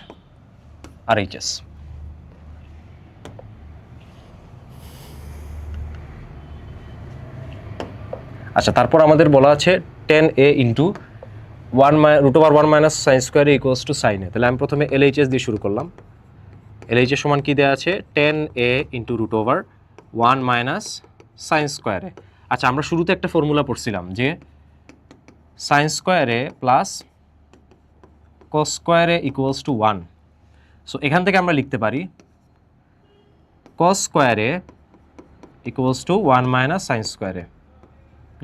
S1: RHS। আচ্ছা, তারপর আমাদের বলা আছে tan a into √1 minus sine square equals to sine A. তাহলে আমি প্রথমে LHS দিয়ে শুরু করলাম। LHS সমান কি দেওয়া আছে tan a into √1 minus sine স্কোয়ারে। আচ্ছা, আমরা শুরুতে একটা ফর্মুলা পড়ছিলাম যে সাইন স্কোয়ারে প্লাস কস স্কোয়ারে ইকুয়ালস টু 1। সো এখান থেকে আমরা লিখতে পারি কস স্কোয়ারে ইকুয়ালস টু 1 মাইনাস সাইন স্কোয়ারে।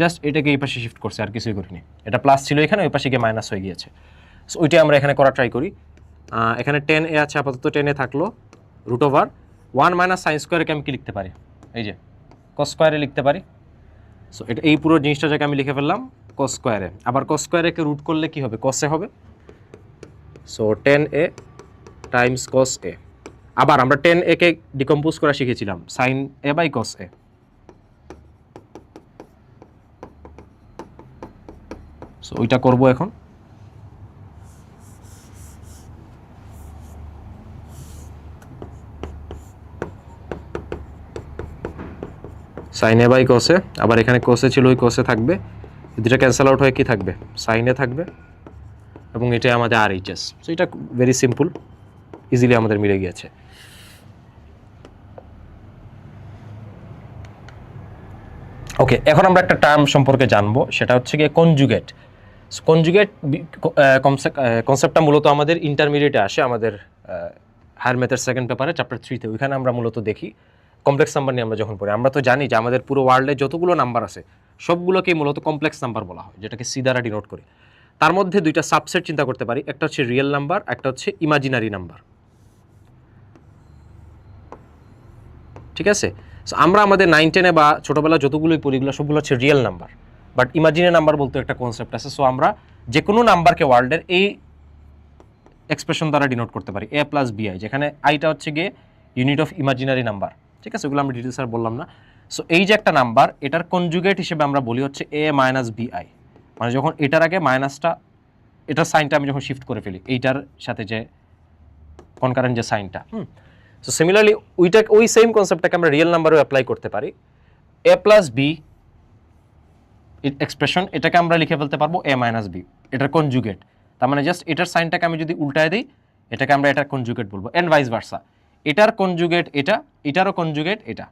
S1: জাস্ট এটাকে এই পাশে শিফট করছে, আর কিছুই করিনি। এটা প্লাস ছিল এখানে, ওই পাশে গিয়ে মাইনাস হয়ে গিয়েছে। সো ওইটাই আমরা এখানে করা ট্রাই করি। এখানে tan a আছে, আপাতত tan a থাকলো, √1 মাইনাস সাইন স্কোয়ারকে আমি কি লিখতে পারি, এই যে কস স্কোয়ারে লিখতে পারি। সো এটা এই পুরো জিনিসটা যাকে আমি লিখে ফেললাম কস স্কোয়ারে। আবার কস স্কোয়ারকে রুট করলে কি হবে, কসে হবে। So tan a Times cos a। আবার আমরা tan a কে ডিকম্পোজ করা শিখেছিলাম sin a by cos a। So ওইটা করব এখন। sin a by cos a, আবার এখানে cos a ছিল, ওই cos a থাকবে, দুটো ক্যান্সেল আউট হয়ে কি থাকবে sin a থাকবে, এবং এটাই আমাদের RHS। সো এটা ভেরি সিম্পল, ইজিলি আমাদের মিলে গিয়েছে। ওকে, এখন আমরা একটা টার্ম সম্পর্কে জানবো, সেটা হচ্ছে গিয়ে কনজুগেট। কনজুগেট কনসেপ্টটা মূলত আমাদের ইন্টারমিডিয়েটে আসে, আমাদের হায়ার ম্যাথের সেকেন্ড পেপারে চ্যাপ্টার 3-তে। ওইখানে আমরা মূলত দেখি কমপ্লেক্স নাম্বার নিয়ে আমরা যখন পড়ি। আমরা তো জানি যে আমাদের পুরো ওয়ার্ল্ডে যতগুলো নাম্বার আছে সবগুলোকেই মূলত কমপ্লেক্স নাম্বার বলা হয়, যেটাকে সি দ্বারা ডিনোট করি। তার মধ্যে দুইটা সাবসেট চিন্তা করতে পারি, একটা হচ্ছে রিয়েল নাম্বার, একটা হচ্ছে ইমাজিনারি নাম্বার। ঠিক আছে, সো আমরা আমাদের 9-10-এ বা ছোটোবেলা যতগুলোই পড়ি এগুলো সবগুলো হচ্ছে real number, but imaginary number বলতে একটা কনসেপ্ট আছে। সো আমরা যে কোনো নাম্বারকে ওয়ার্ল্ডের এই এক্সপ্রেশন দ্বারা ডিনোট করতে পারি, a প্লাস bi, যেখানে আইটা হচ্ছে গিয়ে ইউনিট অফ ইমাজিনারি নাম্বার। ঠিক আছে, ওগুলো আমরা ডিটেলস আর বললাম না। সো এই যে একটা নাম্বার, এটার কনজুগেট হিসেবে আমরা বলি হচ্ছে a মাইনাস bi, মানে যখন এটার আগে মাইনাসটা, এটার সাইনটা আমি যখন শিফট করে ফেলি এইটার সাথে যে কনকারেন্ট যে সাইনটা। সো সিমিলারলি ওই সেম কনসেপ্টটাকে আমরা রিয়েল নাম্বারেও অ্যাপ্লাই করতে পারি। a প্লাস বি এক্সপ্রেশন, এটাকে আমরা লিখে ফেলতে পারবো a মাইনাস বি, এটার কনজুগেট। তার মানে জাস্ট এটার সাইনটাকে আমি যদি উল্টায় দিই, এটাকে আমরা এটার কনজুগেট বলবো, এন্ড ভাইস ভার্সা। এটার কনজুগেট এটা, এটারও কনজুগেট এটা।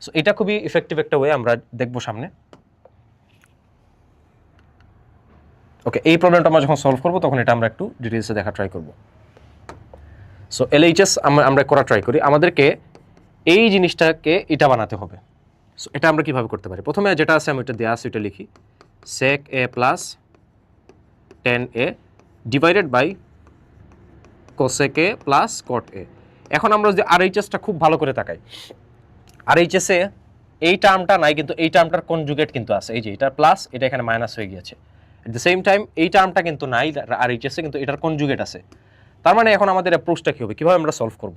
S1: সো এটা খুবই ইফেক্টিভ একটা ওয়ে, আমরা দেখবো সামনে। ওকে, এই প্রবলেমটা আমরা যখন সলভ করবো তখন এটা আমরা একটু ডিটেলসে দেখা ট্রাই করবো। সো LHS আমরা করা ট্রাই করি। আমাদেরকে এই জিনিসটাকে এটা বানাতে হবে। সো এটা আমরা কীভাবে করতে পারি, প্রথমে যেটা আছে আমি এটা দেওয়া আছে, এটা লিখি sec a plus tan a divided by cosec a plus cot a। এখন আমরা যদি RHSটা খুব ভালো করে তাকাই, RHS-এ এই টার্মটা নাই, কিন্তু এই টার্মটার কনজুগেট কিন্তু আছে, এই যে এটা প্লাস, এটা এখানে মাইনাস হয়ে গিয়েছে। এট দ্য সেম টাইম এই টার্মটা কিন্তু নাই RHS-এ, কিন্তু এটার কনজুগেট আছে। তার মানে এখন আমাদের অ্যাপ্রোচটা কী হবে, কীভাবে আমরা সলভ করব?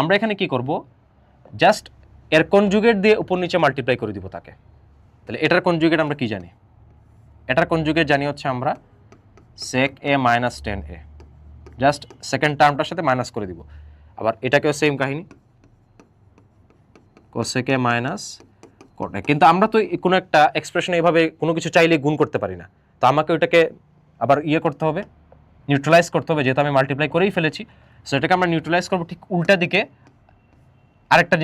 S1: আমরা এখানে কি করব, জাস্ট এর কনজুগেট দিয়ে উপর নিচে মাল্টিপ্লাই করে দিব তাকে। তাহলে এটার কনজুগেট আমরা কি জানি, এটার কনজুগেট জানি হচ্ছে আমরা sec a minus tan a, just second টার্মটার সাথে মাইনাস করে দিব। আবার এটাকেও সেম কাহিনী cosec a minus cot a। কিন্তু আমরা তো কোনো একটা এক্সপ্রেশন এইভাবে কোনো কিছু চাইলে গুণ করতে পারি না, তো আমাকে ওইটাকে আবার করতে হবে, নিউট্রালাইজ করতে হবে, যেহেতু আমি মাল্টিপ্লাই করেই ফেলেছি। সো এটাকে আমরা নিউট্রালাইজ করবো ঠিক উল্টা দিকে, আরেকটা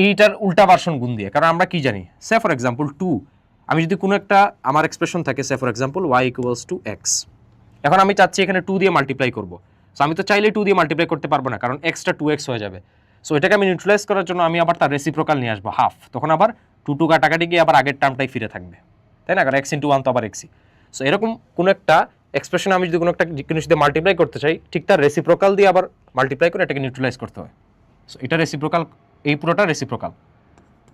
S1: এইটার উল্টা ভার্সন গুণ দিয়ে। কারণ আমরা কি জানি, সে ফর এক্সাম্পল 2, আমি যদি কোনো একটা আমার এক্সপ্রেশন থাকে, say for example y equals to x, এখন আমি চাচ্ছি এখানে 2 দিয়ে মাল্টিপ্লাই করবো। সো আমি তো চাইলে 2 দিয়ে মাল্টিপ্লাই করতে পারবো না, কারণ এক্সটা 2x হয়ে যাবে। সো এটাকে আমি নিউট্রালাইজ করার জন্য আমি আবার তার রেসিপ্রোকাল নিয়ে আসবো হাফ, তখন আবার 2 কাটাকাটি গিয়ে আবার আগের টার্মটাই ফিরে থাকবে, তাই না? কারণ x × 1 তো আবার xই। সো এরকম কোনো একটা এক্সপ্রেশন আমি যদি কোনো একটা জিনিস দিয়ে মাল্টিপ্লাই করতে চাই, ঠিক তার রেসিপ্রোকাল দিয়ে আবার মাল্টিপ্লাই করে এটাকে নিউট্রালাইজ করতে হয়। সো এটা রেসিপ্রোকাল, এই পুরোটা রেসিপ্রোকাল,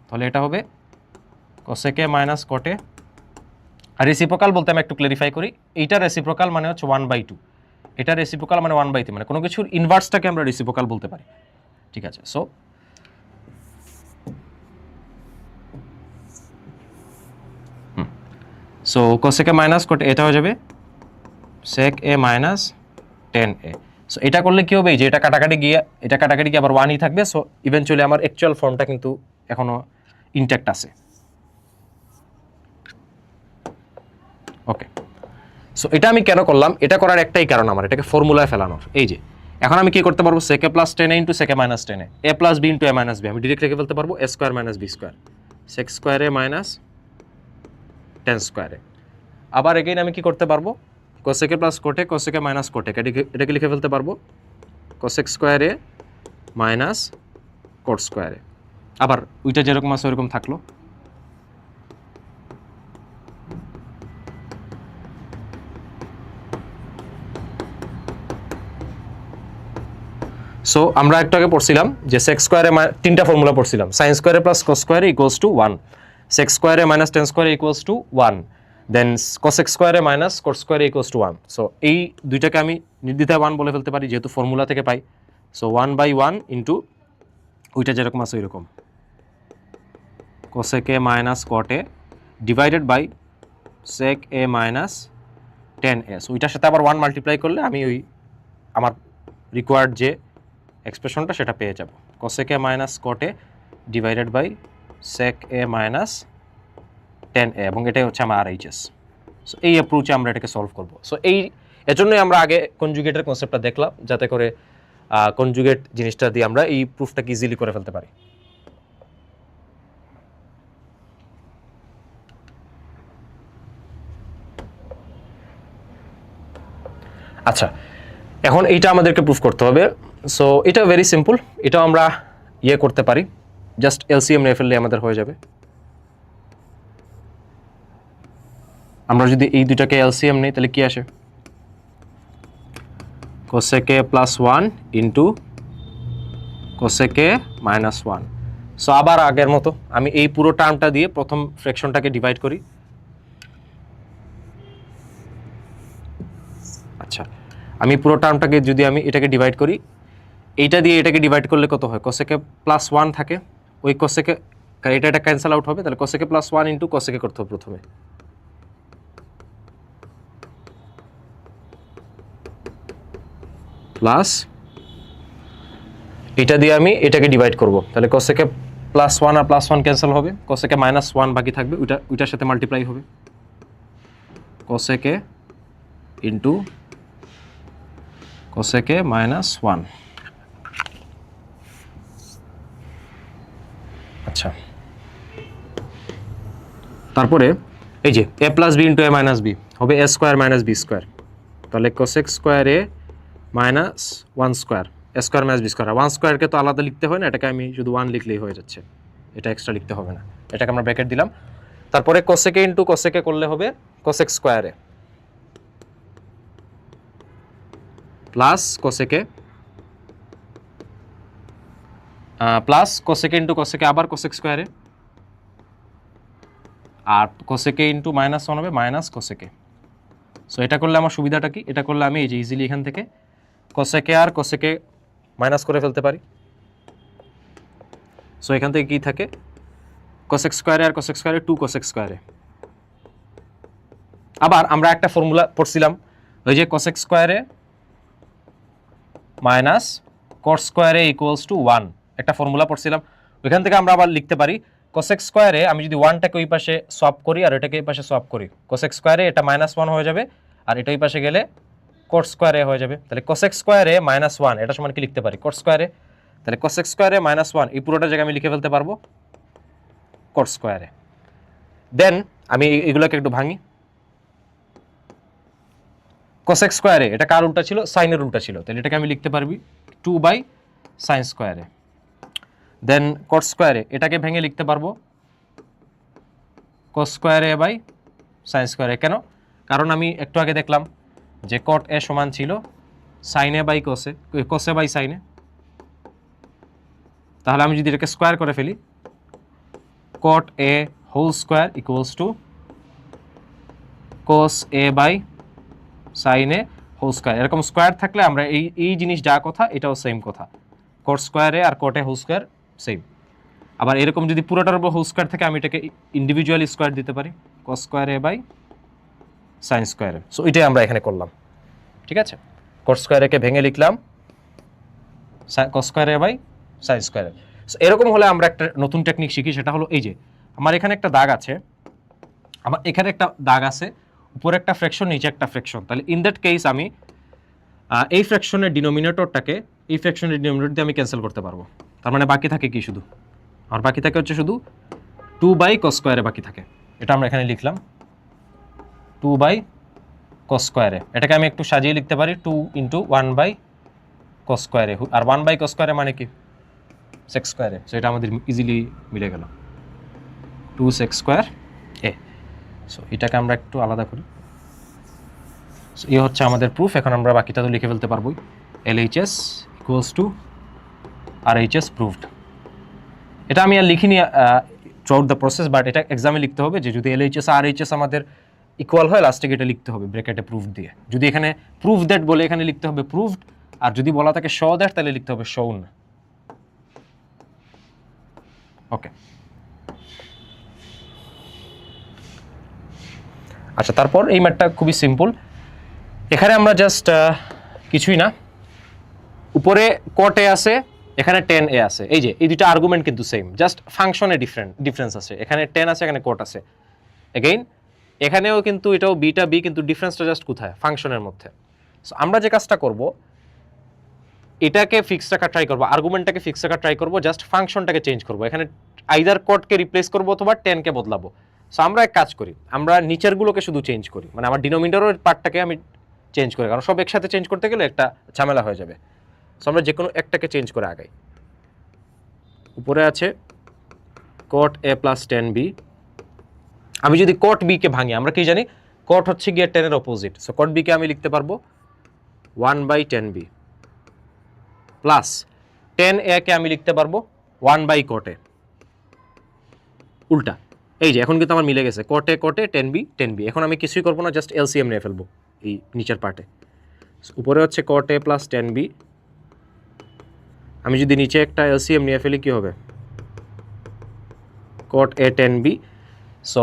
S1: তাহলে এটা হবে cosec a minus cot a। আর রেসিপ্রোকাল বলতে আমি একটু ক্লারিফাই করি, এইটা রেসিপ্রোকাল মানে হচ্ছে 1/2, এটা রেসিপ্রোকাল মানে 1/3, মানে কোনো কিছুর ইনভার্সটাকে আমরা রেসিপ্রোকাল বলতে পারি, ঠিক আছে? So cosec a minus cot a এটা হয়ে যাবে sec a minus tan a। So এটা করলে কি হবে, যে এটা কাটাকাটি গিয়ে আবার 1ই থাকবে। সো ইভেনচুয়ালি আমার অ্যাকচুয়াল ফর্মটা কিন্তু এখনো ইনট্যাক্ট আছে। ওকে, সো এটা আমি কেন করলাম, এটা করার একটাই কারণ আমার এটাকে ফর্মুলায় ফেলানোর। এই যে এখন আমি কি করতে পারবো, sec a plus tan a into sec a minus tan a, a plus b into a minus b, আমি ডিরেক্ট লিখে ফেলতে পারবো a square minus b square, sec square a minus tan square a। আবার এগেইন আমি কি করতে পারবো, cosec a plus cot a, cosec a minus cot a, এটাকে লিখে ফেলতে পারবো cosec square a minus cot square a। আবার ওইটা যেরকম আছে ওরকম থাকলো। সো আমরা একটু আগে পড়ছিলাম যে sec স্কোয়ারে তিনটা ফর্মুলা পড়ছিলাম, sin স্কোয়ারে প্লাস cos স্কোয়ারে ইকুয়ালস টু 1, sec স্কোয়ারে মাইনাস tan স্কোয়ারে ইকুয়ালস টু 1, দেন cosec স্কোয়ারে মাইনাস cot স্কোয়ারে ইকুয়ালস টু 1। সো এই দুইটাকে আমি নির্দ্বিধায় 1 বলে ফেলতে পারি যেহেতু ফর্মুলা থেকে পাই। সো 1/1 ইন্টু ওইটা যেরকম আছে ওইরকম cosec a minus cot a divided by sec a minus tan a। So ওইটার সাথে আবার 1 মাল্টিপ্লাই করলে আমি ওই আমার রিকোয়ার্ড যে এক্সপ্রেশনটা সেটা পেয়ে যাব, cosec a minus cot a divided by sec a minus tan a, এবং এটাই হচ্ছে আমার RHS। সো এই অ্যাপ্রোচে আমরা এটাকে সলভ করব। সো এজন্যই আমরা আগে কনজুগেটের কনসেপ্টটা দেখলাম, যাতে করে কনজুগেট জিনিসটা দিয়ে আমরা এই প্রুফটাকে ইজিলি করে ফেলতে পারি। আচ্ছা, এখন এইটা আমাদেরকে প্রুফ করতে হবে। সো এটা ভেরি সিম্পল, এটাও আমরা করতে পারি, জাস্ট এলসিএম নিয়ে ফেললে আমাদের হয়ে যাবে। আমরা যদি এই দুটাকে এলসিএম নিই তাহলে কি আসে, cosec a plus 1 into cosec a minus 1। So আবার আগের মতো আমি এই পুরো টার্মটা দিয়ে প্রথম ফ্র্যাকশনটাকে ডিভাইড করি। আচ্ছা, আমি পুরো টার্মটাকে যদি আমি এটাকে ডিভাইড করি, এইটা দিয়ে এটাকে ডিভাইড করলে কত হয়, cosec a প্লাস 1 থাকে, ওই cosec a এটা ক্যান্সেল আউট হবে, তাহলে cosec a plus 1 into cosec a করতে হবে প্রথমে, প্লাস এটা দিয়ে আমি এটাকে ডিভাইড করব, তাহলে cosec a প্লাস 1 আর প্লাস 1 ক্যান্সেল হবে, cosec a মাইনাস 1 বাকি থাকবে, ওইটার সাথে মাল্টিপ্লাই হবে, cosec a into cosec a minus 1। আচ্ছা, তারপরে এই যে a plus b into a minus b হবে a square minus b square, তাহলে cosec square a minus 1 square, a square minus b square. 1 স্কোয়ারকে তো আলাদা লিখতে হয় না, এটাকে আমি শুধু 1 লিখলেই হয়ে যাচ্ছে, এটা এক্সট্রা লিখতে হবে না, এটাকে আমরা ব্র্যাকেট দিলাম। তারপরে cosec a into cosec a করলে হবে cosec square a plus cosec a plus cosec a into cosec a আবার cosec স্কোয়ার a, আর cosec a ইন্টু মাইনাস 1 হবে মাইনাস cosec a। সো এটা করলে আমার সুবিধাটা কি, এটা করলে আমি এই যে ইজিলি এখান থেকে cosec a আর cosec a মাইনাস করে ফেলতে পারি। সো এখান থেকে কি থাকে, cosec স্কোয়ার a আর cosec square a 2 cosec square a। আবার আমরা একটা ফর্মুলা পড়ছিলাম, ওই যে cosec square a minus cot square a equals to 1, একটা ফর্মুলা পড়ছিলাম, ওইখান থেকে আমরা আবার লিখতে পারি cosec স্কোয়ার a, আমি যদি 1টাকে ওই পাশে সোয়াপ করি আর এটাকে এই পাশে সোয়াপ করি, cosec স্কোয়ার a এটা মাইনাস 1 হয়ে যাবে, আর এটা ওই পাশে গেলে cot স্কোয়ার a হয়ে যাবে, তাহলে cosec স্কোয়ার a মাইনাস 1 এটা সমান কি লিখতে পারি, cot স্কোয়ার a, তাহলে cosec স্কোয়ার a মাইনাস 1 এই পুরোটা জায়গায় আমি লিখে ফেলতে পারবো cot স্কোয়ার a। দেন আমি এগুলোকে একটু ভাঙি, cosec স্কোয়ার a এটা কার উল্টা ছিল, সাইনের উল্টা ছিল, তাহলে এটাকে আমি লিখতে পারবি 2/sin স্কোয়ার a দেন কট স্কোয়ারে এটাকে ভেঙে লিখতে পারবো কস স্কোয়ারে বাই সাইন স্কোয়ারে। কেন? কারণ আমি একটু আগে দেখলাম যে কট এ সমান ছিল সাইনে বাই কসে, কসে বাই সাইনে। তাহলে আমি যদি এটাকে স্কোয়ার করে ফেলি, cot A whole square equals to cos A by sine A whole square. এরকম স্কোয়ার থাকলে আমরা এই জিনিস যা কথা এটাও সেম কথা, কট স্কোয়ারে আর কট এ হোল স্কোয়ার সেম। আবার এরকম যদি পুরোটার উপর হোল স্কোয়ার থাকে আমি এটাকে ইন্ডিভিজুয়ালি স্কোয়ার দিতে পারি, cos square A by sine square A. So এটাই আমরা এখানে করলাম, ঠিক আছে। কট স্কোয়ার একে ভেঙে লিখলাম cos square A by sine square A. So এরকম হলে আমরা একটা নতুন টেকনিক শিখি, সেটা হলো এই যে আমার এখানে একটা দাগ আছে, আমার এখানে একটা দাগ আছে, উপরে একটা ফ্র্যাকশন নিচে একটা ফ্র্যাকশন। তাহলে ইন দ্যাট কেস আমি এই ফ্র্যাকশনের ডিনোমিনেটরটাকে এই ফ্র্যাকশনের ডিনোমিনেটর দিয়ে আমি ক্যান্সেল করতে পারবো। তার মানে বাকি থাকে কি? শুধু আর বাকি থাকে হচ্ছে শুধু 2 বাই কস স্কোয়ারে বাকি থাকে। এটা আমরা এখানে লিখলাম 2 বাই কস স্কোয়ারে। এটাকে আমি একটু সাজিয়ে লিখতে পারি 2 ইন্টু 1 বাই কস স্কোয়ারে। আর 1 বাই কস স্কোয়ারে মানে কি? সেক্স স্কোয়ারে। সো এটা আমাদের ইজিলি মিলে গেল 2 সেক্স স্কোয়ার এ। সো এটাকে আমরা একটু আলাদা করি। সো এই হচ্ছে আমাদের প্রুফ। এখন আমরা বাকিটা তো লিখে ফেলতে পারবোই, LHS equals two RHS proved. এটা আমি আর লিখিনি থ্রুআউট দ্য প্রসেস, বাট এটা এক্সামে লিখতে হবে যে যদি LHS আর RHS আমাদের ইকুয়াল হয় লাস্টে এটা লিখতে হবে ব্র্যাকেটে প্রুফ দিয়ে। যদি এখানে প্রুফ দ্যাট বলে এখানে লিখতে হবে প্রুভড, আর যদি বলা থাকে শো দ্যাট তাহলে লিখতে হবে শোন। ওকে, আচ্ছা তারপর এই ম্যাথটা খুবই সিম্পল। এখানে আমরা জাস্ট কিছুই না, উপরে কট এ আছে, এখানে 10a আছে। এই যে এই দুটো আর্গুমেন্ট কিন্তু সেম, জাস্ট ফাংশনে ডিফারেন্স আছে। এখানে 10 আছে, এখানে কট আছে। এগেইন এখানেও কিন্তু এটাও বিটা বি, কিন্তু ডিফারেন্সটা জাস্ট কোথায়? ফাংশনের মধ্যে। সো আমরা যে কাজটা করব, এটাকে ফিক্স রাখা ট্রাই করব, আর্গুমেন্টটাকে ফিক্স রাখা ট্রাই করব, জাস্ট ফাংশনটাকে চেঞ্জ করব। এখানে আইদার কটকে রিপ্লেস করব অথবা 10কে বদলাবো। সো আমরা এক কাজ করি, আমরা নিচেরগুলোকে শুধু চেঞ্জ করি, মানে আমার ডিনোমিনেটরের পার্টটাকে আমি চেঞ্জ করি, কারণ সব একসাথে চেঞ্জ করতে গেলে একটা ঝামেলা হয়ে যাবে। সো আমরা যে কোনো একটাকে চেঞ্জ করে আগাই। উপরে আছে কট এ প্লাস 10b। আমি যদি কট বি কে ভাঙি, আমরা কি জানি কট হচ্ছে গিয়ে 10 এর অপোজিট। সো কট বি কে আমি লিখতে পারবো 1 বাই 10b প্লাস 10a কে আমি লিখতে পারবো 1 বাই কট এ। উল্টা, এই যে এখন কিন্তু আমার মিলে গেছে, কট এ 10b 10b। এখন আমি কিছুই করবো না, জাস্ট এলসিএম নিয়ে ফেলবো এই নিচের পার্টে। উপরে হচ্ছে কট এ প্লাস 10b, আমি যদি নিচে একটা এলসিএম নিয়ে ফেলি কি হবে? কট এ 10b। সো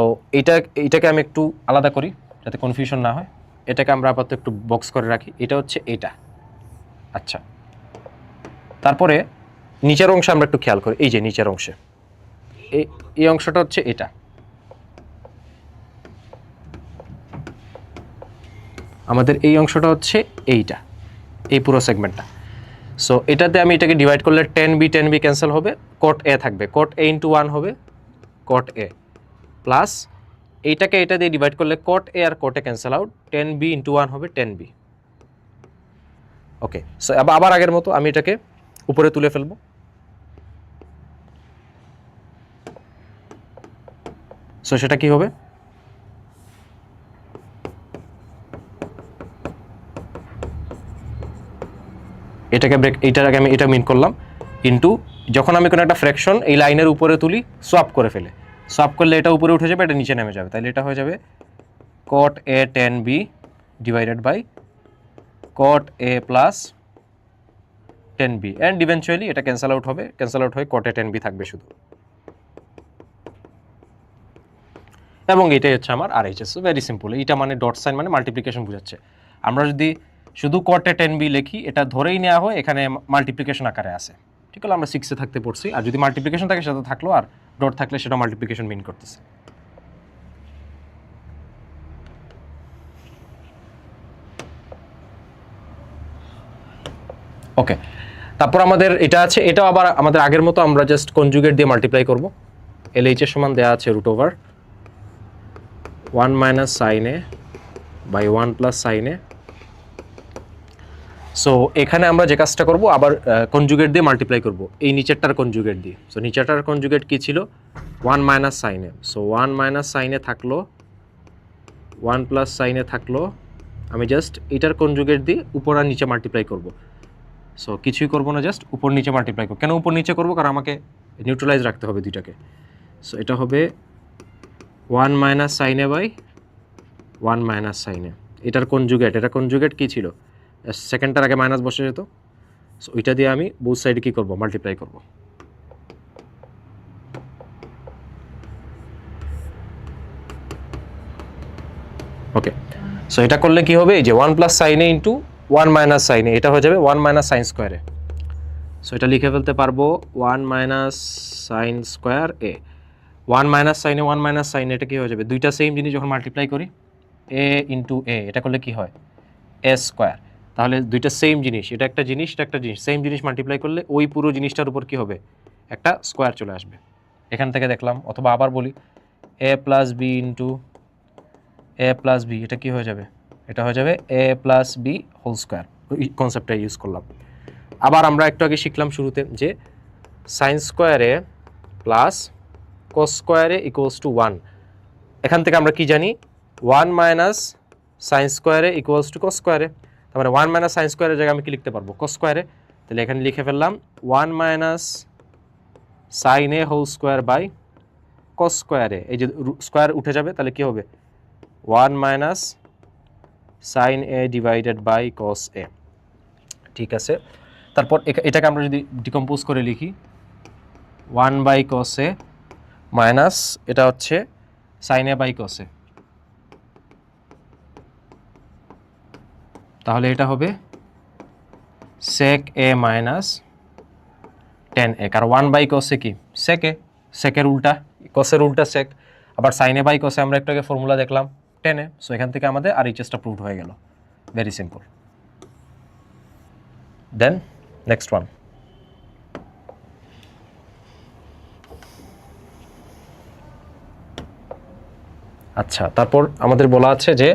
S1: এইটাকে আমি একটু আলাদা করি যাতে কনফিউশন না হয়। এটাকে আমরা আপাতত একটু বক্স করে রাখি। এটা হচ্ছে এটা। আচ্ছা, তারপরে নিচের অংশে আমরা একটু খেয়াল করি। এই যে নিচের অংশে এই অংশটা হচ্ছে এটা। আমাদের এই অংশটা হচ্ছে এইটা, এই পুরো সেগমেন্টটা। সো এটাতে আমি এটাকে ডিভাইড করলে 10b ক্যান্সেল হবে, কট এ থাকবে, কট এ ইন্টু 1 হবে কট এ, প্লাস এইটাকে এটা দিয়ে ডিভাইড করলে কট এ আর কট এ ক্যান্সেল আউট, 10b ইন্টু 1 হবে 10b। ওকে, সো আবার আগের মতো আমি এটাকে উপরে তুলে ফেলবো। সো সেটা কি হবে? এইটার আগে আমি এটা মিন করলাম ইন্টু, যখন আমি কোনো একটা ফ্র্যাকশন এই লাইনের উপরে তুলি সোয়াপ করে ফেলে, সোয়াপ করলে এটা উপরে উঠে যাবে, এটা নিচে নেমে যাবে। তাহলে এটা হয়ে যাবে cot A 10b divided by cot A plus 10b, and eventually এটা ক্যান্সেল আউট হবে, ক্যান্সেল আউট হয়ে কট এ 10b থাকবে শুধু। এবং এটাই হচ্ছে আমার RHS। Very simple. এইটা মানে ডট সাইন মানে মাল্টিপ্লিকেশন বোঝাচ্ছে। আমরা যদি শুধু কট এ 10b লিখি, এটা ধরেই নেওয়া হয় এখানে মাল্টিপ্লিকেশন আকারে আছে। ঠিক আছে, আমরা 6-এ থাকতে পড়ছি। আর যদি মাল্টিপ্লিকেশন থাকে সেটা থাকলো, আর ডট থাকলে সেটা মাল্টিপ্লিকেশন মিন করতেছে। ওকে, তারপর আমাদের এটা আছে, এটাও আবার আমাদের আগের মতো আমরা জাস্ট কনজুগেট দিয়ে মাল্টিপ্লাই করব। LH এর সমান দেওয়া আছে √1 - sin a by 1 + sin a so এখানে আমরা যে কাজটা করব আবার কনজুগেট দিয়ে মাল্টিপ্লাই করব এই নিচেরটার কনজুগেট দিয়ে। সো নিচেরটার কনজুগেট কি ছিল 1 minus sine A. So 1 minus sine এ থাকলো 1 প্লাস সাইন এ থাকলো, আমি জাস্ট এটার কনজুগেট দিয়ে উপর আর নিচে মাল্টিপ্লাই করব। সো কিছুই করব না, জাস্ট উপর নিচে মাল্টিপ্লাই করব। কেন উপর নিচে করব? কারণ আমাকে নিউট্রালাইজ রাখতে হবে দুইটাকে। সো এটা হবে 1 minus sine A by 1 minus sine A. এটার কনজুগেট, এটা কনজুগেট কী ছিল? সেকেন্ডটার আগে মাইনাস বসে যেত। সো ওইটা দিয়ে আমি বোথ সাইডে কী করব? মাল্টিপ্লাই করব। ওকে, সো এটা করলে কি হবে? এই যে 1 প্লাস সাইন এ ইন্টু 1 মাইনাস সাইন এ, এটা হয়ে যাবে 1 minus sine square A. So এটা লিখে ফেলতে পারবো 1 মাইনাস সাইন স্কোয়ার এ। 1 মাইনাস সাইন এ 1 মাইনাস সাইন এটা কী হয়ে যাবে? দুইটা সেম জিনিস যখন মাল্টিপ্লাই করি এ ইন্টু এ, এটা করলে কি হয়? এ স্কোয়ার। তাহলে দুইটা সেম জিনিস, এটা একটা জিনিস, এটা একটা জিনিস, সেম জিনিস মাল্টিপ্লাই করলে ওই পুরো জিনিসটার উপর কি হবে? একটা স্কোয়ার চলে আসবে। এখান থেকে দেখলাম, অথবা আবার বলি এ প্লাস বি ইন্টু এ প্লাস বি, এটা কি হয়ে যাবে? এটা হয়ে যাবে এ প্লাস বি হোল স্কোয়ার। ওই কনসেপ্টটা ইউজ করলাম। আবার আমরা একটু আগে শিখলাম শুরুতে যে সাইন স্কোয়ারে প্লাস কস স্কোয়ারে ইকুয়ালস টু 1। এখান থেকে আমরা কি জানি? 1 মাইনাস সাইন স্কোয়ারে ইকুয়ালস টু কস স্কোয়ারে। তার মানে 1 মাইনাস সাইন স্কোয়ারের জায়গায় আমি কি লিখতে পারবো? কস স্কোয়ারে। তাহলে এখানে লিখে ফেললাম 1 minus sine A whole square by cos স্কোয়ারে। এই যে স্কোয়ার উঠে যাবে, তাহলে কি হবে? 1 minus sine A divided by cos A. ঠিক আছে, তারপর এটাকে আমরা যদি ডিকম্পোজ করে লিখি 1 বাই কস এ মাইনাস এটা হচ্ছে সাইন এ বাই কস এ, তাহলে এটা হবে সেক এ মাইনাস টেন এ। কারণ 1 বাই কসে কি? সেক এ, সেকের উল্টা, কসের উল্টা সেক। আবার সাইন এ বাই কসে আমরা একটু আগে ফর্মুলা দেখলাম 10 এ। সো এখান থেকে আমাদের RHS টা প্রুভড হয়ে গেল। Very simple. Then next one. আচ্ছা, তারপর আমাদের বলা আছে যে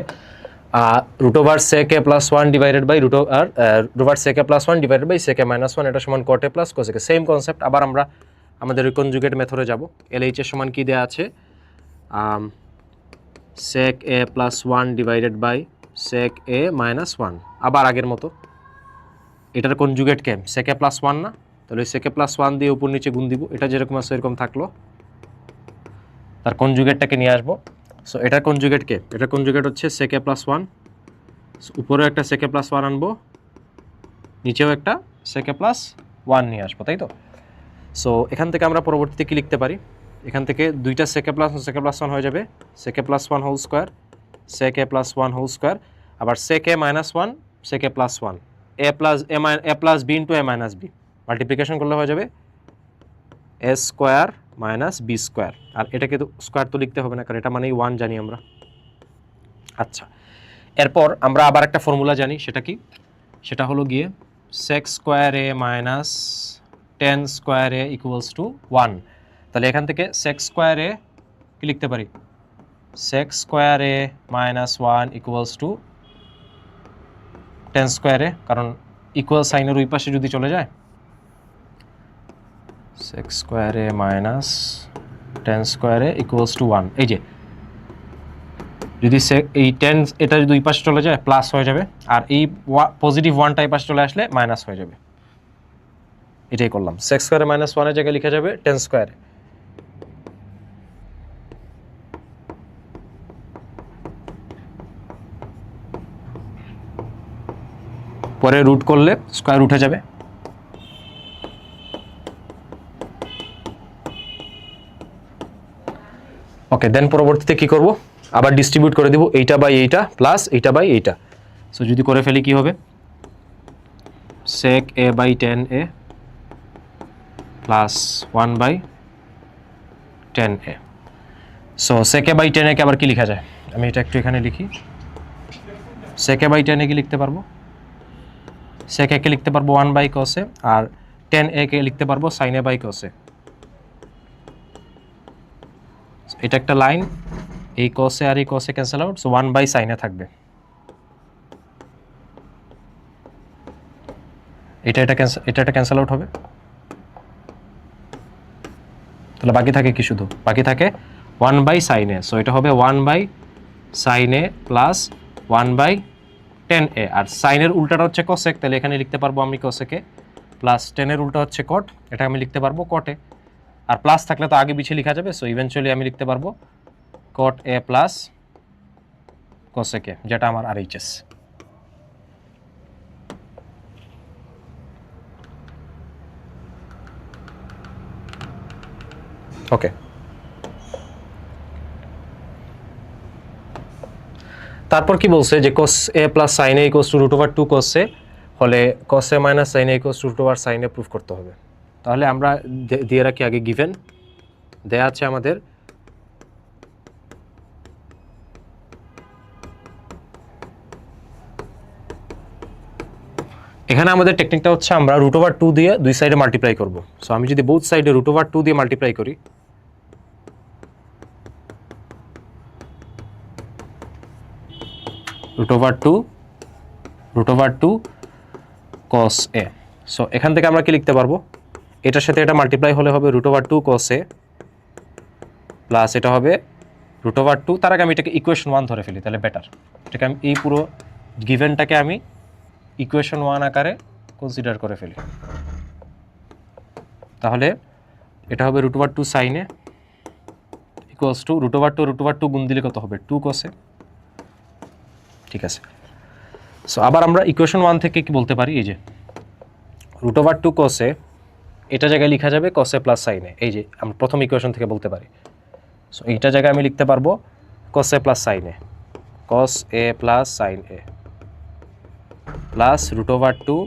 S1: root over sec A plus 1 divided by root over sec A plus 1 divided by sec A minus 1, এটা সমান cot A plus cosec A. Same concept. আবার আমরা আমাদের ওই কনজুগেট মেথডে যাব। LH এর সমান কি দেওয়া আছে? Sec A plus 1 divided by sec A minus 1। আবার আগের মতো এটার conjugate K sec A plus 1 না? তাহলে সেক এ প্লাস 1 দিয়ে উপর নিচে গুণ দিব। এটা যেরকম আছে এরকম থাকলো, তার কনজুগেটটাকে নিয়ে আসবো। সো এটার কনজুগেট কে? এটার কনজুগেট হচ্ছে সেক এ প্লাস 1। উপরেও একটা সেক এ প্লাস 1 আনবো, নিচেও একটা সেক এ প্লাস 1 নিয়ে আসবো, তাই তো? সো এখান থেকে আমরা পরবর্তীতে কি লিখতে পারি? এখান থেকে দুইটা সেক এ প্লাস 1 হয়ে যাবে সেক A plus 1 whole square, sec A plus 1 whole square. আবার সেক A minus 1 sec A plus 1, A plus B into A minus B, multiplication করলে হয়ে যাবে এ স্কোয়ার মাইনাস বি স্কোয়ার। আর এটাকে তো স্কোয়ার তো লিখতে হবে না, কারণ এটা মানেই 1 জানি আমরা। আচ্ছা, এরপর আমরা আবার একটা ফর্মুলা জানি, সেটা কি? সেটা হলো গিয়ে sec square A minus tan square A equals to 1। তাহলে এখান থেকে সেক স্কোয়ার এ কি লিখতে পারি? Sec square A minus 1 equals to tan square A, কারণ ইকুয়াল সাইনের ওই পাশে যদি চলে যায়, sec square A minus tan square A equals to 1। এই যে যদি এই 10 এটা যদি দুই পাশে চলে যায় প্লাস হয়ে যাবে, আর এই পজিটিভ 1টা এই পাশে চলে আসলে মাইনাস হয়ে যাবে। এটাই করলাম। সেক স্কোয়ার এ মাইনাস 1 এর জায়গায় লিখে যাবে টেন স্কোয়ার। পরে রুট করলে স্কোয়ার উঠে যাবে। ওকে, দেন পরবর্তীতে কি করব? আবার ডিস্ট্রিবিউট করে দিব, এইটা বাই এইটা প্লাস এইটা বাই এইটা। সো যদি করে ফেলি কি হবে? Sec A by tan A plus 1 by tan A. So sec A by tan A কে আবার কি লেখা যায়? আমি এটা একটু এখানে লিখি। সেক এ বাই টেন এ কি লিখতে পারবো? সেক এ কে লিখতে পারবো 1 by cos A, R ten A কে লিখতে পারবো সাইন এ বাই কস এ। এটা একটা লাইন, এই কসে আর এই কসে ক্যান্সেল আউট, সো 1 বাই সাইনে থাকবে। এটা ক্যান্সেল আউট হবে, তাহলে বাকি থাকে কি, শুধু বাকি থাকে 1/sin a। সো এটা হবে 1/sin a প্লাস 1/10a, আর সাইনের উল্টাটা হচ্ছে cosec, তাহলে এখানে লিখতে পারবো আমি cosec a, প্লাস 10 এর উল্টা হচ্ছে cot, এটা আমি লিখতে পারবো cot a, আর প্লাস থাকলে তো আগে পিছিয়ে লেখা যাবে। সো ইভেনচুয়ালি আমি লিখতে পারবো cot a plus cosec a, যেটা আমার RHS। ওকে, তারপর কি বলছে যে cos a plus sin a equals to √2 cos a হলে cos a minus sin a equals two √sin a proof করতে হবে। তাহলে আমরা দিয়ে রাখি আগে গিভেন দেয়া আছে আমাদের এখানে আমাদের টেকনিকটা হচ্ছে আমরা √2 দিয়ে দুই সাইডে মাল্টিপ্লাই করব। সো আমি যদি বোথ সাইডে √2 দিয়ে মাল্টিপ্লাই করি, √2 cos a। সো এখান থেকে আমরা কি লিখতে পারবো, এটার সাথে এটা মাল্টিপ্লাই হলে হবে √2 cos a প্লাস এটা হবে √2, তার আগে আমি এটাকে ইকুয়েশন 1 ধরে ফেলি, তাহলে বেটার। এটাকে আমি এই পুরো গিভেনটাকে আমি ইকুয়েশন 1 আকারে কনসিডার করে ফেলি, তাহলে এটা হবে √2 sin a ইকুয়ালস টু √2 গুণ দিলে কত হবে 2 cos a। ঠিক আছে, সো আবার আমরা ইকুয়েশন 1 থেকে কি বলতে পারি, এই যে √2 cos a, এটা জায়গায় লেখা যাবে cos a plus sin a, এই যে আমরা প্রথম ইকুয়েশন থেকে বলতে পারি। সো এইটা জায়গায় আমি লিখতে পারবো cos a plus sin a, cos a plus sin a plus √2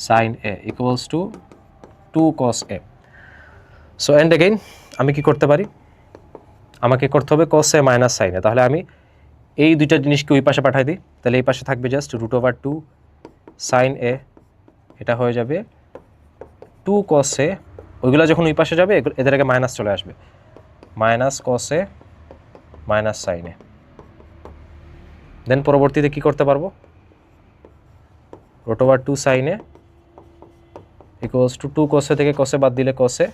S1: sin a equals to 2 cos a। So and again আমি কি করতে পারি, আমাকে করতে হবে cos a minus sin a, তাহলে আমি এই দুইটা জিনিসকে ওই পাশে পাঠাই দিই, তাহলে এই পাশে থাকবে জাস্ট √2 sin a, এটা হয়ে যাবে 2 cos a, ওইগুলো যখন ওই পাশে যাবে এদের আগে মাইনাস চলে আসবে, minus cos a minus sin a। দেন পরবর্তীতে কি করতে পারবো, √2 sin a equals to 2 cos a থেকে cos a বাদ দিলে cos a,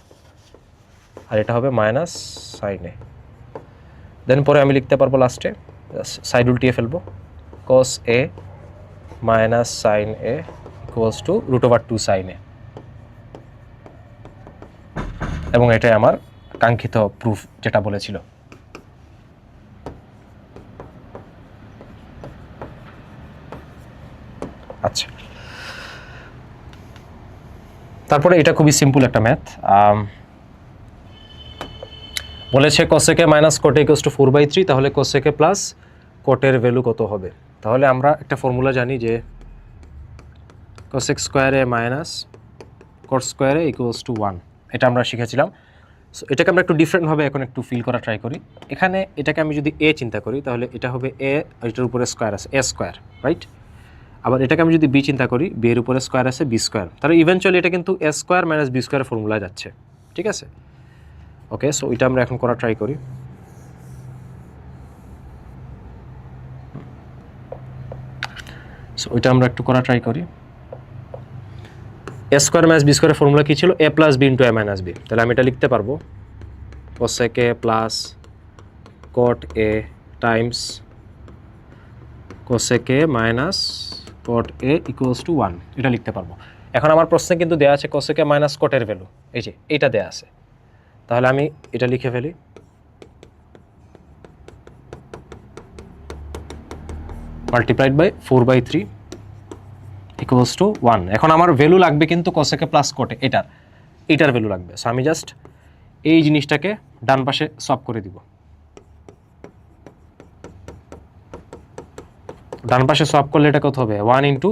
S1: আর এটা হবে মাইনাস sin a। দেন পরে আমি লিখতে পারবো লাস্টে সাইড উল্টিয়ে ফেলবো cos a minus sin a equals to √2 sin a, এবং এটাই আমার কাঙ্ক্ষিত প্রুফ যেটা বলেছিল। আচ্ছা, তারপরে এটা খুবই সিম্পল একটা ম্যাথ, বলেছে cosec a minus cot a equals two 4/3, তাহলে cosec a প্লাস cot এর ভ্যালু কত হবে। তাহলে আমরা একটা ফর্মুলা জানি যে cosec square a minus cot square a equals to 1, এটা আমরা শিখেছিলাম। সো এটাকে আমরা একটু ডিফারেন্টভাবে এখন একটু ফিল করা ট্রাই করি। এখানে এটাকে আমি যদি a চিন্তা করি, তাহলে এটা হবে a, এটার উপরে স্কয়ার আছে a স্কয়ার, রাইট। আবার এটাকে আমি যদি b চিন্তা করি, b এর উপরে স্কয়ার আছে b স্কয়ার, তাহলে ইভেনচুয়ালি এটা কিন্তু a স্কয়ার মাইনাস b স্কয়ারের ফর্মুলায় যাচ্ছে। ঠিক আছে, ওকে। সো এটা আমরা এখন করা ট্রাই করি। সো এটা আমরা একটু করা ট্রাই করি। a স্কয়ার মাইনাস b স্কয়ারের ফর্মুলা কি ছিল, a plus b into a minus b, তাহলে আমি এটা লিখতে পারবো cosec a plus cot a times cosec a minus cot a equals to 1, এটা লিখতে পারবো। এখন আমার প্রশ্নে কিন্তু দেওয়া আছে cosec a মাইনাস cot এর ভ্যালু, এই যে এটা দেওয়া আছে, তাহলে আমি এটা লিখে ফেলি মাল্টিপ্লাইড বাই 4/3 ইকুয়ালস টু 1। এখন আমার ভ্যালু লাগবে কিন্তু cosec a plus cot a, এটার ভ্যালু লাগবে। সো আমি জাস্ট এই জিনিসটাকে ডান পাশে সলভ করে দিব, ডান পাশে সলভ করলে এটা কত হবে 1 ইন্টু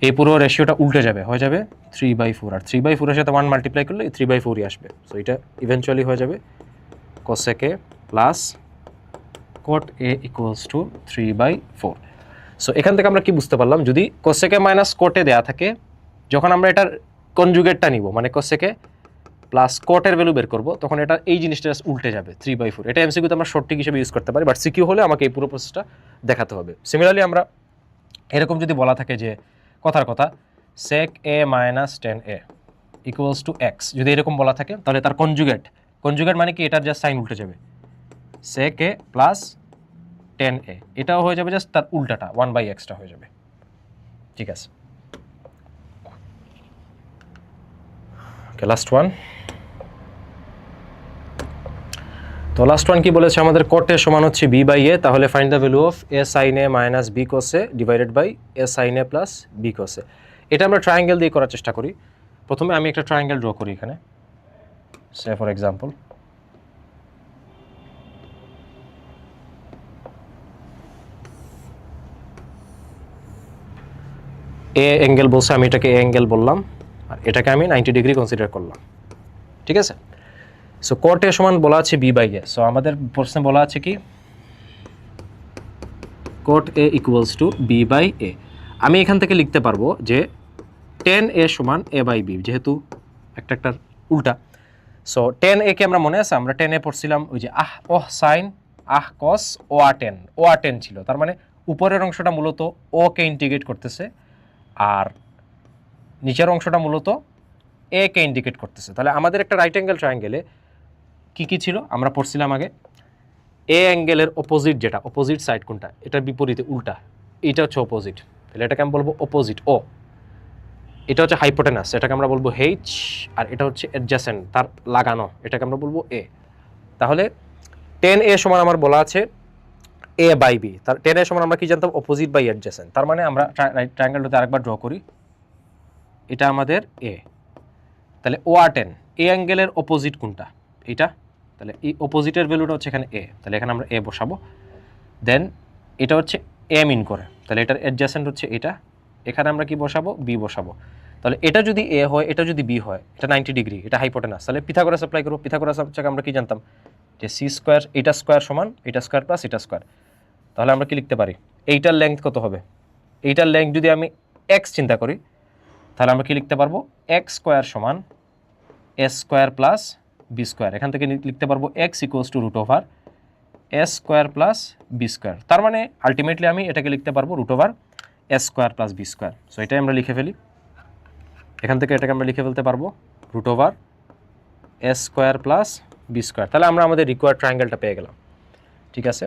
S1: এই পুরো রেশিওটা উল্টে যাবে, হয়ে যাবে 3/4, আর 3/4 এর সাথে 1 মাল্টিপ্লাই করলে 3/4ই আসবে। সো এটা ইভেনচুয়ালি হয়ে যাবে cosec a plus cot a equals two 3/4। So এখান থেকে আমরা কি বুঝতে পারলাম, যদি cosec a minus cot a দেওয়া থাকে, যখন আমরা এটার কনজুগেটটা নিব, মানে cosec a প্লাস cot এর ভ্যালু বের করব, তখন এটা এই জিনিসটা উল্টে যাবে 3/4। এটা এমসিকিউতে আমরা শর্ট ট্রিক হিসেবে ইউজ করতে পারি, বাট সিকিউ হলে আমাকে এই পুরো প্রসেসটা দেখাতে হবে। সিমিলারলি আমরা এরকম যদি বলা থাকে যে কথার কথা sec a minus tan a equals to x যদি এরকম বলা থাকে তাহলে তার কনজুগেট মানে কি এটার জাস্ট সাইন উল্টে যাবে sec a plus tan a এটাও হয়ে যাবে জাস্ট তার উল্টাটা 1/x টা হয়ে যাবে ঠিক আছে ওকে লাস্ট ওয়ান তো লাস্ট ওয়ান কি বলেছে আমাদের cot a সমান হচ্ছে b বাই a তাহলে find the value of a sin a minus b cos a divided by a sin a plus b cos a এটা আমরা ট্রায়াঙ্গেল দিয়ে করার চেষ্টা করি প্রথমে আমি একটা ট্রায়াঙ্গেল ড্র করি এখানে সে ফর এক্সাম্পল a অ্যাঙ্গেল বলছে আমি এটাকে a অ্যাঙ্গেল বললাম আর এটাকে আমি 90 ডিগ্রি কনসিডার করলাম ঠিক আছে সো cot a সমান বলা আছে b বাই a সো আমাদের প্রশ্নে বলা আছে কি cot a equals to b by a আমি এখান থেকে লিখতে পারবো যে tan a সমান a বাই b যেহেতু একটা উল্টা সো tan a কে আমরা মনে আছে আমরা tan a পড়ছিলাম ওই যে sin cos o tan ছিল তার মানে উপরের অংশটা মূলত o কে ইন্টিগ্রেট করতেছে আর নিচের অংশটা মূলত a কে ইন্ডিকেট করতেছে তাহলে আমাদের একটা রাইট অ্যাঙ্গেল ট্রায়াঙ্গেলে কি ছিল আমরা পড়ছিলাম আগে a অ্যাঙ্গেলের অপোজিট যেটা অপোজিট সাইড কোনটা এটার বিপরীতে উল্টা এটা হচ্ছে অপোজিট তাহলে এটাকে আমি বলবো অপোজিট ও এটা হচ্ছে হাইপোটেনাস এটাকে আমরা বলবো h আর এটা হচ্ছে অ্যাডজেসেন্ট তার লাগানো এটাকে আমরা বলবো a তাহলে tan a সমান আমার বলা আছে a বাই b তার tan a সমান আমরা কি জানতাম অপোজিট বাই অ্যাডজেসেন্ট তার মানে আমরা ট্রায়াঙ্গেলটাতে আরেকবার ড্র করি এটা আমাদের a তাহলে o tan a অ্যাঙ্গেলের অপোজিট কোনটা এটা তাহলে এই অপোজিটের ভ্যালুটা হচ্ছে এখানে a তাহলে এখানে আমরা a বসাবো দেন এটা হচ্ছে a মিন করে তাহলে এটার অ্যাডজেসেন্ট হচ্ছে এটা এখানে আমরা কি বসাবো b বসাবো তাহলে এটা যদি a হয় এটা যদি b হয় এটা 90 ডিগ্রি এটা হাইপোটেনাস তাহলে পিথাগোরাস অ্যাপ্লাই করব পিথাগোরাস হচ্ছে আমরা কি জানতাম যে c স্কয়ার এটা স্কয়ার সমান এটা স্কয়ার প্লাস এটা স্কয়ার তাহলে আমরা কি লিখতে পারি এইটার লেংথ কত হবে এইটার লেংথ যদি আমি x চিন্তা করি তাহলে আমরা কি লিখতে পারবো x স্কয়ার সমান s square plus b square এখান থেকে লিখতে পারবো x equals to root over s square plus b square তার মানে আলটিমেটলি আমি এটাকে লিখতে পারবো root over s square plus b square so এটাই আমরা লিখে ফেলি এখান থেকে এটাকে আমরা লিখে ফেলতে পারবো root over s square plus b square তাহলে আমরা আমাদের রিকোয়ার্ড ট্রায়াঙ্গেলটা পেয়ে গেলাম ঠিক আছে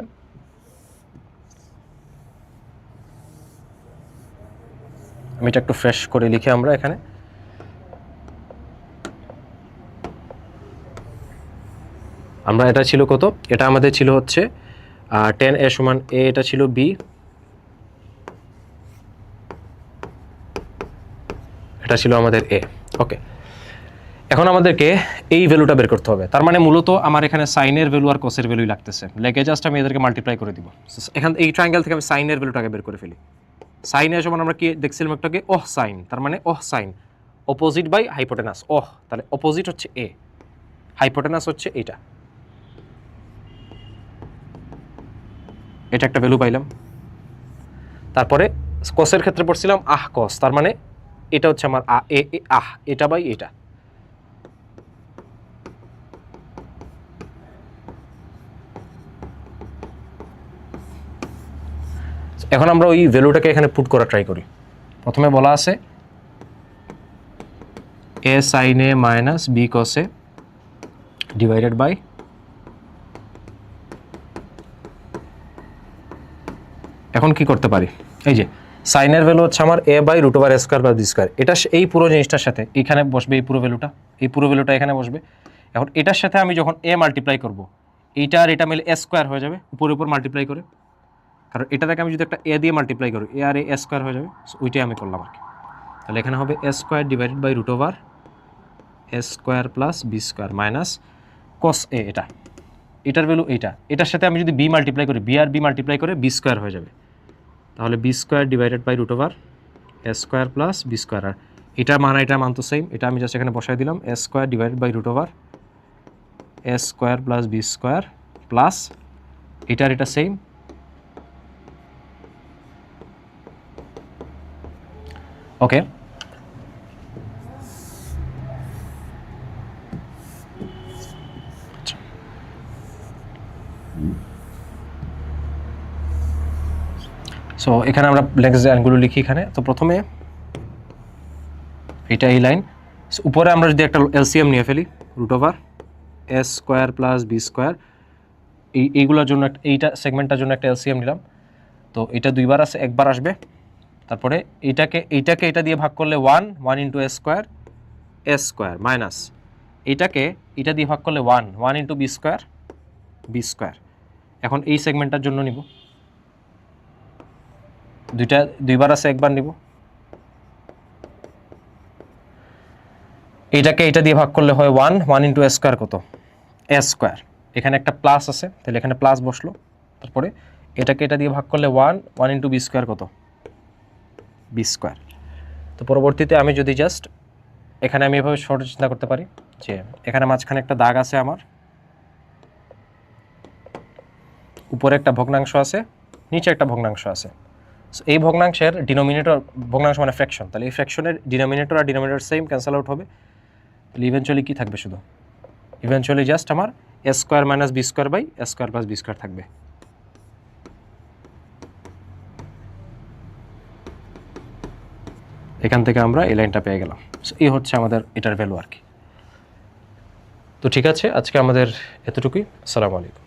S1: আমি এটা একটু ফ্রেশ করে লিখে আমরা এখানে আমরা এটা ছিল কত এটা আমাদের ছিল হচ্ছে tan a সমান a এটা ছিল b এটা ছিল আমাদের a ওকে এখন আমাদেরকে এই ভ্যালুটা বের করতে হবে তার মানে মূলত আমার এখানে সাইনের ভ্যালু আর কোসের ভ্যালুই লাগতেছে লেগে জাস্ট আমি এদেরকে মাল্টিপ্লাই করে দিব এখান এই ট্রায়াঙ্গেল থেকে আমি সাইনের ভ্যালুটাকে বের করে ফেলি সাইন এর সমান আমরা কি দেখছিলাম একটাকে সাইন তার মানে সাইন অপোজিট বাই হাইপোটেনাস তাহলে অপোজিট হচ্ছে a হাইপোটেনাস হচ্ছে এটা এটা একটা ভ্যালু পাইলাম তারপরে কোসের ক্ষেত্রে পড়ছিলাম কস তার মানে এটা হচ্ছে আমার এটা বাই এটা এখন আমরা ওই ভ্যালুটাকে এখানে পুট করা ট্রাই করি প্রথমে বলা আছে a sin a minus b cos a divided by এখন কি করতে পারি এই যে সাইনের ভ্যালু হচ্ছে আমার a by root over a square plus b square এটা এই পুরো জিনিসটার সাথে এখানে বসবে এই পুরো ভ্যালুটা এখানে বসবে এখন এটার সাথে আমি যখন a মাল্টিপ্লাই করব এইটা আর এটা মিলে a স্কয়ার হয়ে যাবে উপর মাল্টিপ্লাই করে কারণ এটা থেকে আমি যদি একটা a দিয়ে মাল্টিপ্লাই করি a আর a স্কয়ার হয়ে যাবে ওইটাই আমি করলাম আর কি তাহলে এখানে হবে a square divided by root over a square plus b square minus cos a এটার ভ্যালু এটার সাথে আমি যদি b মাল্টিপ্লাই করি b আর b মাল্টিপ্লাই করে b স্কয়ার হয়ে যাবে তাহলে b square divided by root over a square plus b square আর এটার মান তো সেম এটা আমি জাস্ট এখানে বসাই দিলাম a square divided by root over a square plus b square plus এটা সেম ওকে সো এখানে আমরা নেক্সট লাইনগুলো লিখি এখানে তো প্রথমে এটা এই লাইন। উপরে আমরা যদি একটা এলসিএম নিয়ে ফেলি, root over S square plus B square, এইগুলোর জন্য এইটা সেগমেন্টটার জন্য একটা এলসিএম নিলাম। তো এটা দুইবার আছে, একবার আসবে। তারপরে এইটাকে এটা দিয়ে ভাগ করলে 1 ইন্টু এস স্কোয়ার মাইনাস এটা দিয়ে ভাগ করলে 1 ইন্টু বি স্কোয়ার। এখন এই সেগমেন্টটার জন্য নিব, দুইবার আছে, একবার নিব। এইটাকে এটা দিয়ে ভাগ করলে হয় 1 ইন্টু এস স্কোয়ার, কত? S square. এখানে একটা প্লাস আছে, তাহলে এখানে প্লাস বসলো। তারপরে এটাকে এটা দিয়ে ভাগ করলে 1 ইন্টু বি স্কোয়ার, কত? B square. তো পরবর্তীতে আমি যদি জাস্ট এখানে আমি এভাবে সহজ চিন্তা করতে পারি যে এখানে মাঝখানে একটা দাগ আছে আমার, উপরে একটা ভগ্নাংশ আছে, নিচে একটা ভগ্নাংশ আছে। এই ভগ্নাংশের ডিনোমিনেটর, ভগ্নাংশ মানে ফ্র্যাকশন, তাহলে এই ফ্র্যাকশনের ডিনোমিনেটর আর ডিনোমিনেটর সেম, ক্যান্সেল আউট হবে। তাহলে ইভেনচুয়ালি কী থাকবে? শুধু ইভেনচুয়ালি জাস্ট আমার S square minus B square by S square plus B square থাকবে। এখান থেকে আমরা এই লাইনটা পেয়ে গেলাম। এই হচ্ছে আমাদের এটার ভ্যালু আর কি। তো ঠিক আছে, আজকে আমাদের এতটুকুই। আসসালামু আলাইকুম।